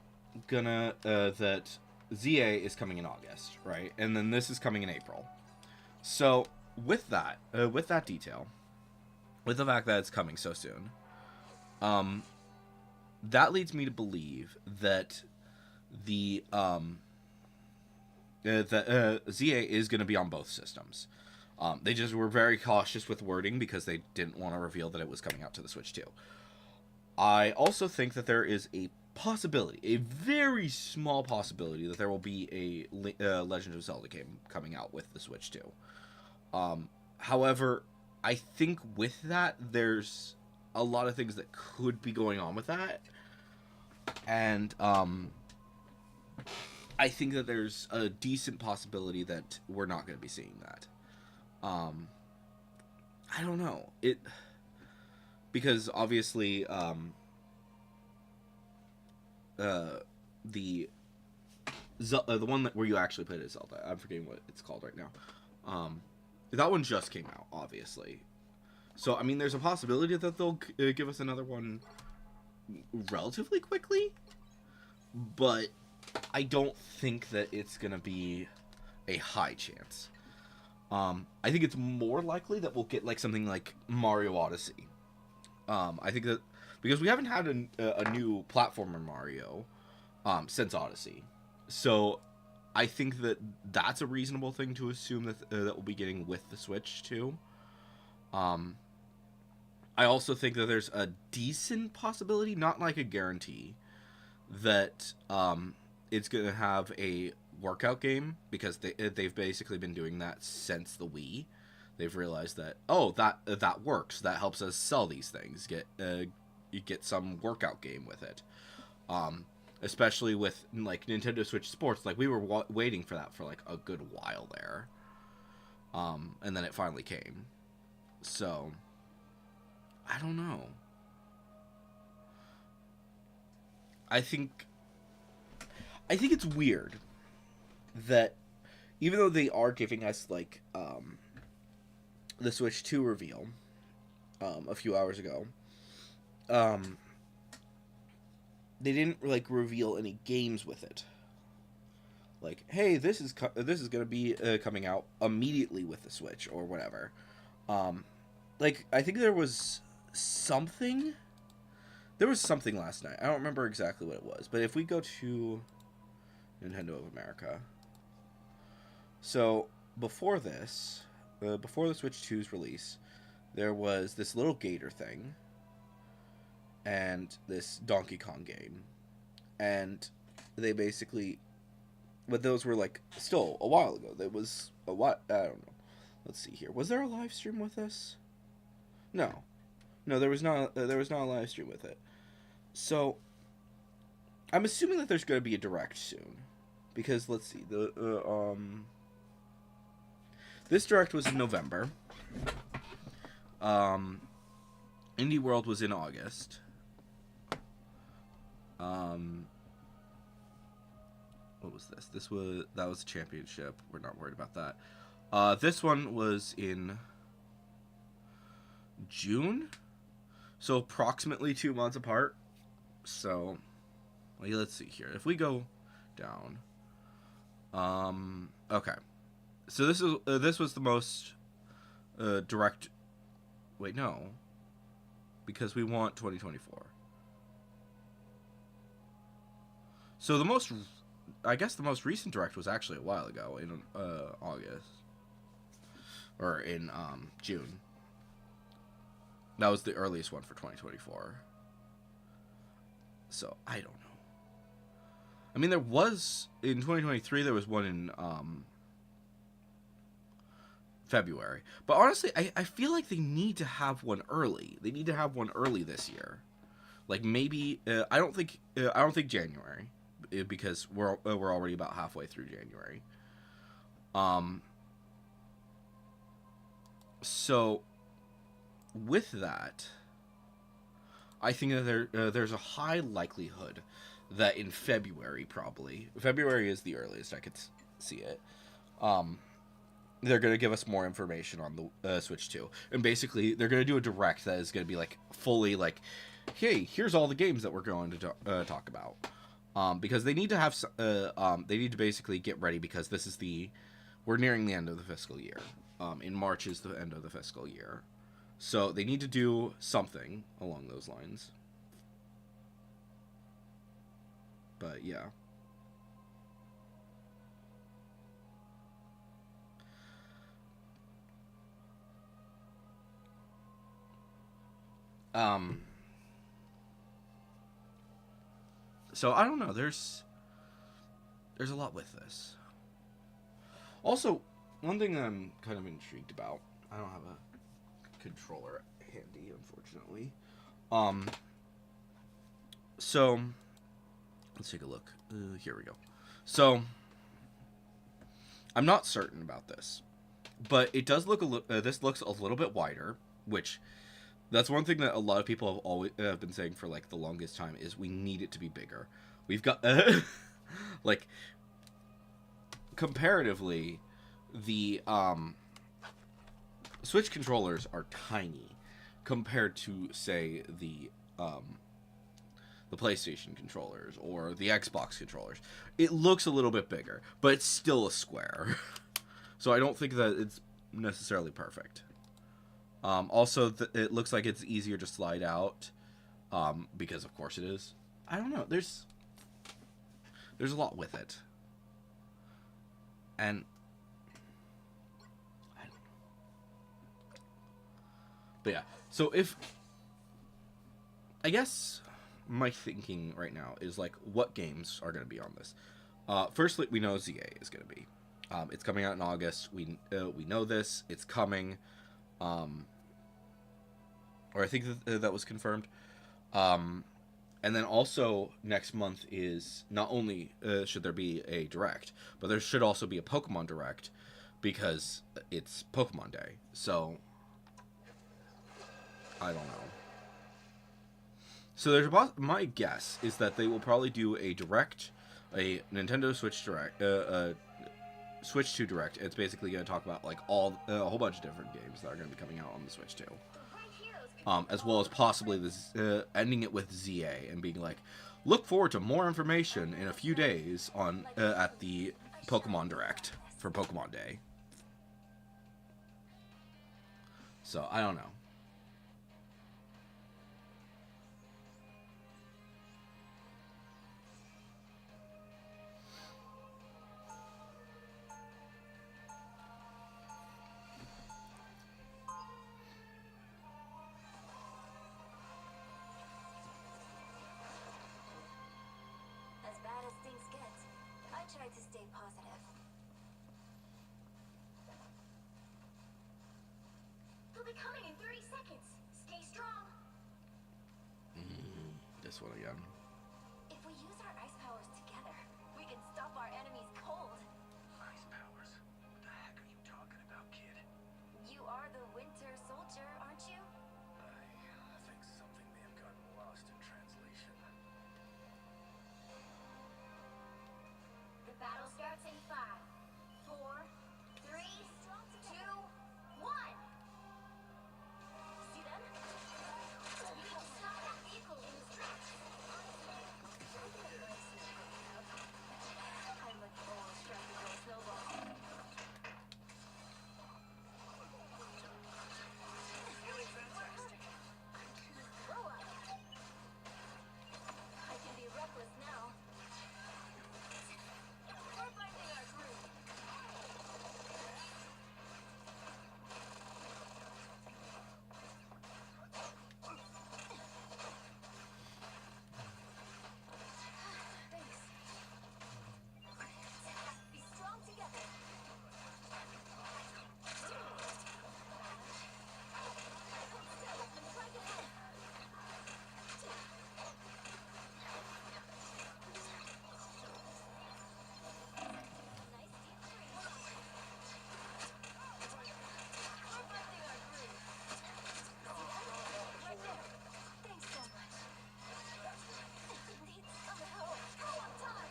gonna that ZA is coming in August, right? And then this is coming in April. So, with that detail, with the fact that it's coming so soon, that leads me to believe that the ZA is going to be on both systems. They just were very cautious with wording because they didn't want to reveal that it was coming out to the Switch 2. I also think that there is a possibility, a very small possibility, that there will be a Legend of Zelda game coming out with the Switch 2. However, I think with that, there's a lot of things that could be going on with that. And I think that there's a decent possibility that we're not going to be seeing that. I don't know. Because obviously the one where you actually played as Zelda, I'm forgetting what it's called right now. That one just came out, obviously. So, I mean, there's a possibility that they'll give us another one relatively quickly, but I don't think that it's going to be a high chance. I think it's more likely that we'll get, like, something like Mario Odyssey. I think that, because we haven't had a new platformer Mario since Odyssey. So, I think that that's a reasonable thing to assume that we'll be getting with the Switch, too. I also think that there's a decent possibility, not like a guarantee, that it's going to have a workout game, because they've basically been doing that since the Wii. They've realized that, oh, that works. That helps us sell these things. You get some workout game with it. Especially with, like, Nintendo Switch Sports. Like, we were waiting for that for, like, a good while there. And then it finally came. So, I don't know. I think it's weird that even though they are giving us, like, the Switch 2 reveal a few hours ago, they didn't, like, reveal any games with it. Like, hey, this is going to be coming out immediately with the Switch or whatever. Like, I think there was something last night. I don't remember exactly what it was, but if we go to Nintendo of America. So, before this, before the Switch 2's release, there was this little gator thing and this Donkey Kong game. And they basically but those were like still a while ago. That was a what? I don't know. Let's see here. Was there a live stream with this? No, no, there was not. There was not a live stream with it. So I'm assuming that there's going to be a direct soon, because let's see this direct was in November. Indie World was in August. What was this? That was a championship. We're not worried about that. This one was in June, so approximately 2 months apart. So, well, let's see here. If we go down, okay. So this was the most direct. Wait, no, because we want 2024. So I guess the most recent direct was actually a while ago in August or in June. That was the earliest one for 2024. So I don't know. I mean, there was in 2023. There was one in February. But honestly, I feel like they need to have one early. They need to have one early this year. Like maybe I don't think January, because we're already about halfway through January. So with that, I think that there's a high likelihood that in February is the earliest I could see it. They're going to give us more information on the Switch 2. And basically, they're going to do a direct that is going to be, like, fully, like, hey, here's all the games that we're going to talk about. Because they need to have, they need to basically get ready, because we're nearing the end of the fiscal year. In March is the end of the fiscal year. So they need to do something along those lines. But, yeah. So I don't know. There's a lot with this. Also, one thing that I'm kind of intrigued about. I don't have a controller handy, unfortunately. So let's take a look. Here we go. So I'm not certain about this, but it does look this looks a little bit wider, which. That's one thing that a lot of people have always been saying for like the longest time is we need it to be bigger. We've got like comparatively the Switch controllers are tiny compared to say the PlayStation controllers or the Xbox controllers. It looks a little bit bigger, but it's still a square. So I don't think that it's necessarily perfect. Also, it looks like it's easier to slide out, because of course it is. I don't know. There's a lot with it, and I don't know. But yeah, so I guess my thinking right now is like, what games are going to be on this? Firstly, we know ZA is going to be. It's coming out in August. We know this. It's coming. Or I think that was confirmed. And then also next month is not only should there be a direct, but there should also be a Pokemon direct, because it's Pokemon Day. So I don't know. So there's my guess is that they will probably do a direct, a Nintendo Switch direct, Switch 2 direct. It's basically going to talk about like a whole bunch of different games that are going to be coming out on the Switch 2. As well as possibly this ending it with ZA and being like, look forward to more information in a few days on at the Pokemon Direct for Pokemon Day. So I don't know. try to stay positive. They'll be coming in 30 seconds. Stay strong. This one again. If we use our ice powers together, we can stop our enemies cold. Ice powers? What the heck are you talking about, kid? You are the Winter Soldier, aren't you? I think something may have gotten lost in translation. The battle starts in 5, 4, 3, 2, 1. See them? We can stop that vehicle in its tracks. I'm like always trying to throw a snowball. Feeling fantastic. Grow up. I can be reckless now. We're finding our groove. Thanks. Be strong together. Nice deep breath. We're finding our groove. Right there. Thanks so much. Need some help. Come on, time.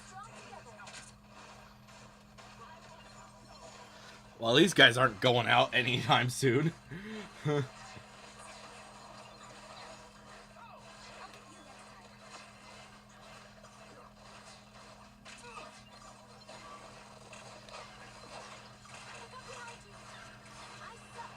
Strong together. Well, these guys aren't going out anytime soon. I'll get you next time. Look up behind you. I suck.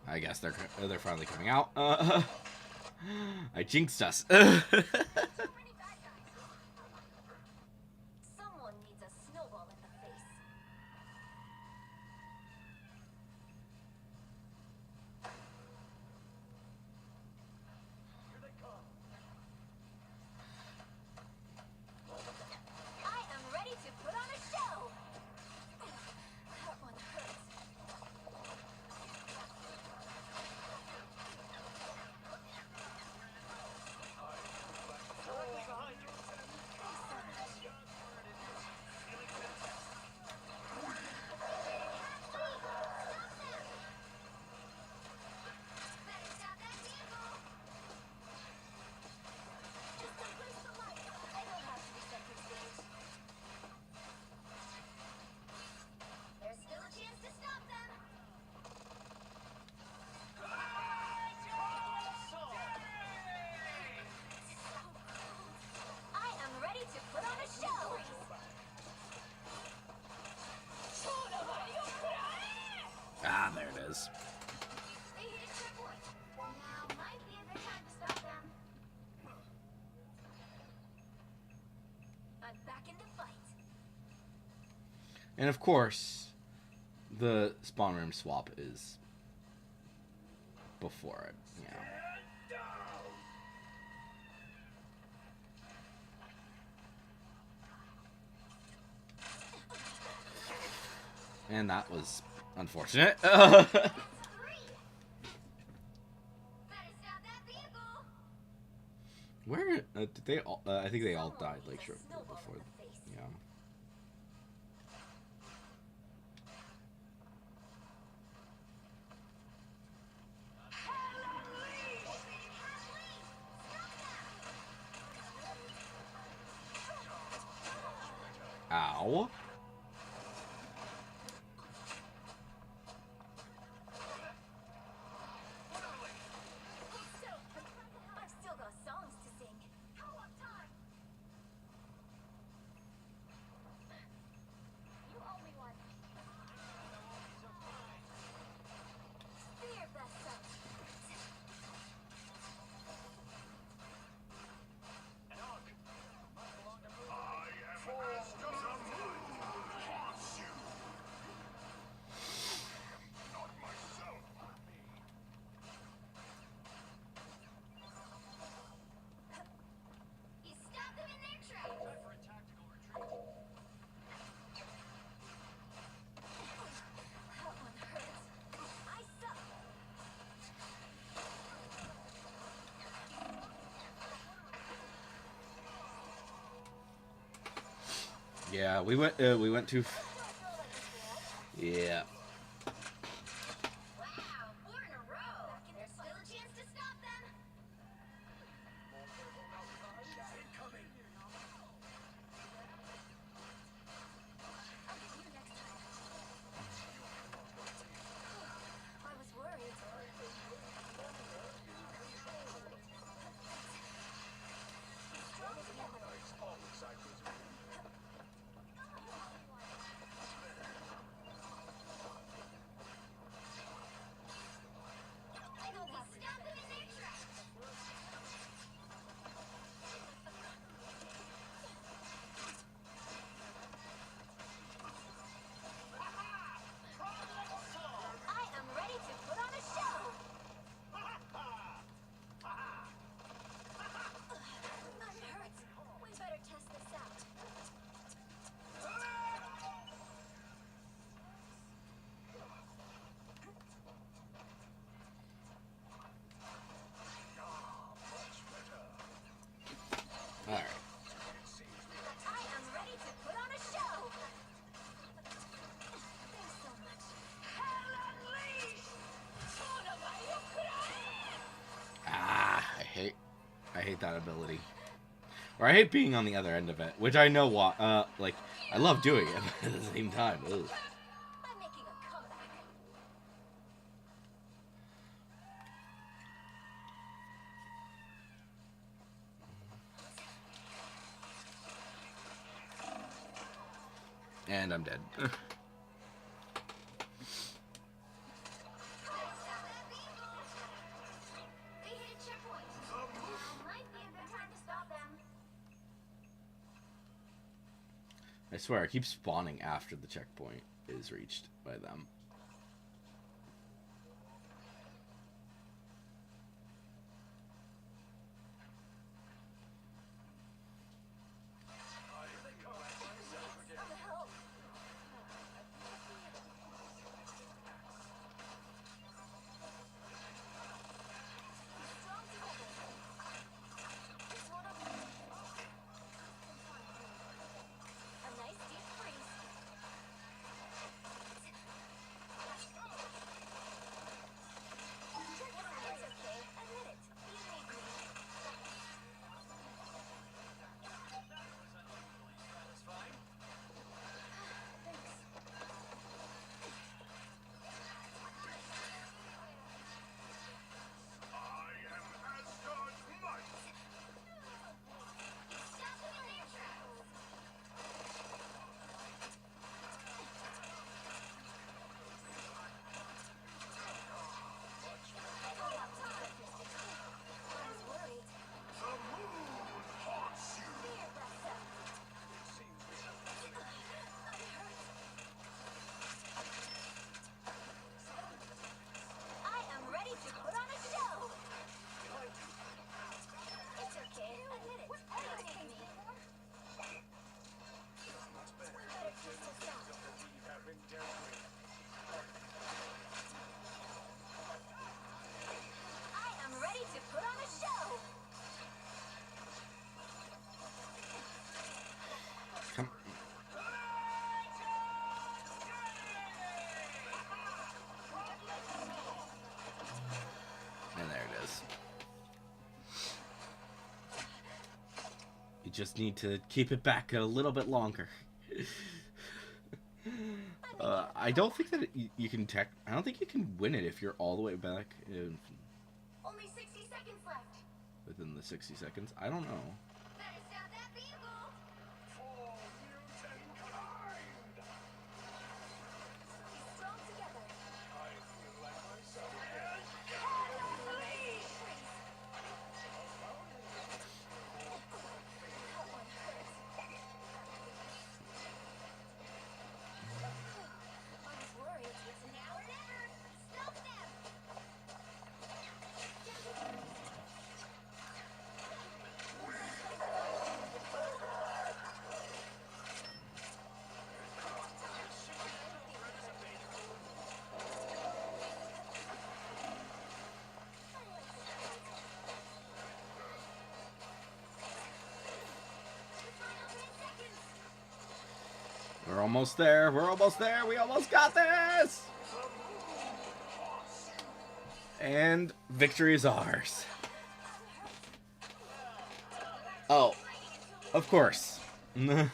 I guess they're finally coming out. I jinxed us. So many bad guys. Someone needs a snowball in the face. Here they come. I am ready to put on a show. That one hurts. Directly behind you. Better stop that vehicle. Just don't waste the light. I don't have to be center stage. There's still a chance to stop them. I am ready to put on a show. Ah, there it is. They hit a checkpoint. Now might be a good time to stop them. I'm back in the fight. And of course, the spawn room swap is before it. Yeah. And that was unfortunate. That's 3. Better stop that vehicle. Where did they all? I think they all Someone died like needs a shortly snowball before. in the face. Yeah. Ow. I've still got songs to sing. How on time? You owe me one. Be your best self. I am Master Moon. Yeah, we went too. Yeah. Wow, 4 in a row. There's still a chance to stop them. Incoming! I'll get you next time. I was worried. Strong together. All the cycles. I know this. Stop them in their tracks. I am ready to put on a show. That hurts. We better test this out. All right. I am ready to put on a show. Thanks so much. Hell unleashed! Ah, I hate that ability. Or I hate being on the other end of it, which I know what. Like I love doing it, but at the same time, ugh. I'm making a comeback. And I'm dead. They hit a checkpoint. Now might be a good time to stop them. I swear, I keep spawning after the checkpoint is reached by them. A nice deep freeze. It's okay. Admit it. You need me. Thanks. I am Asgard's might! Stop them in their tracks. I was worried. The moon haunts you! Fear breath up. It seems we have I am ready to put on a show. It's okay. Admit it. You need me. We better test this out. we have been dealt with. I am ready to put on a show. Come. And there it is. You just need to keep it back a little bit longer. I don't think that you can I don't think you can win it if you're all the way back Only 60 seconds left. within the 60 seconds. I don't know. Better stop that vehicle. For mutant kind! Strong together. I feel like myself. That one hurts. I was worried. It's now or never. Stop them. almost there. We're almost there. We almost got this. And victory is ours. Oh, of course. I'm making a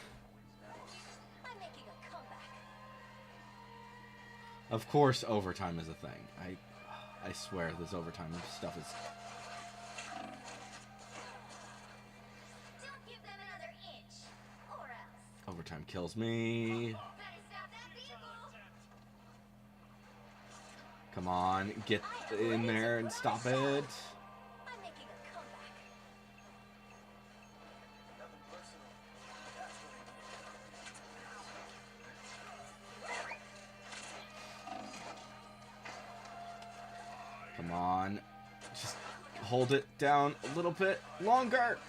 comeback. Of course, overtime is a thing. I swear this overtime stuff is. Don't give them another inch, or else. Overtime kills me. Better stop that vehicle. Come on, get in there and stop it. I'm making a comeback. Nothing personal. Come on, just hold it down a little bit longer.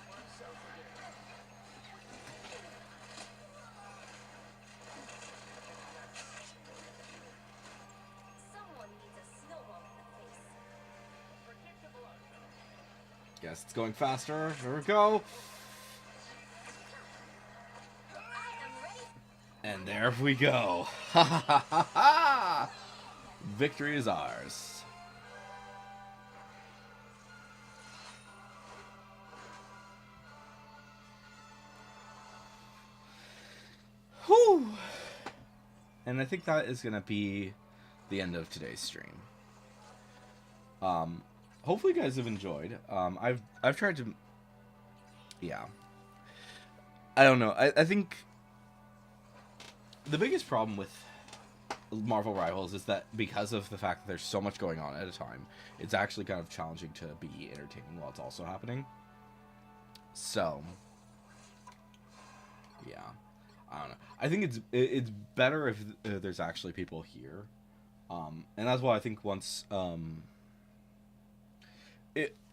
Someone needs a snowball in the face. Guess it's going faster. Here we go. I am ready. And there we go. Ha ha ha ha ha! Victory is ours. Whew. And I think that is gonna be the end of today's stream. Hopefully you guys have enjoyed. I've tried to, yeah. I don't know. I think the biggest problem with Marvel Rivals is that because of the fact that there's so much going on at a time, it's actually kind of challenging to be entertaining while it's also happening. So, yeah, I don't know. I think it's better if there's actually people here, and that's why I think once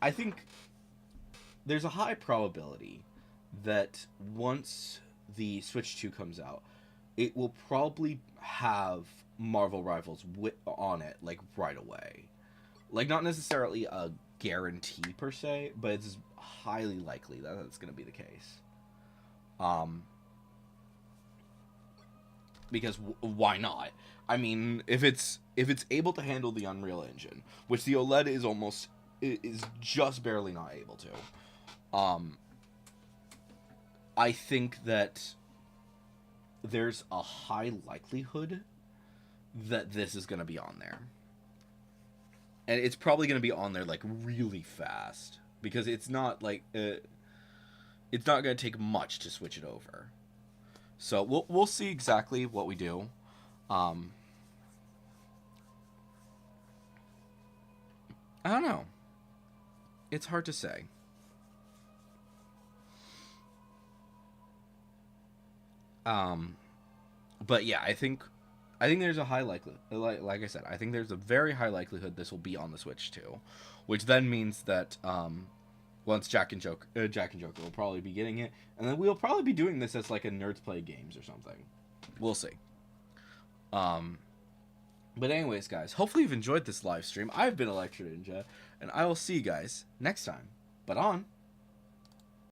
I think there's a high probability that once the Switch 2 comes out, it will probably have Marvel Rivals on it, like, right away. Like, not necessarily a guarantee, per se, but it's highly likely that that's going to be the case. Because why not? I mean, if it's able to handle the Unreal Engine, which the OLED is just barely not able to, I think that there's a high likelihood that this is going to be on there. And it's probably going to be on there, like, really fast. Because it's not, like, it's not going to take much to switch it over. So, we'll see exactly what we do. I don't know. It's hard to say. But yeah, I think there's a high likelihood, like I said, I think there's a very high likelihood this will be on the Switch too, which then means that once Jack and Joker will probably be getting it, and then we'll probably be doing this as like a Nerds Play Games or something. We'll see. But anyways, guys, hopefully you've enjoyed this live stream. I've been Electro Ninja, and I will see you guys next time. But on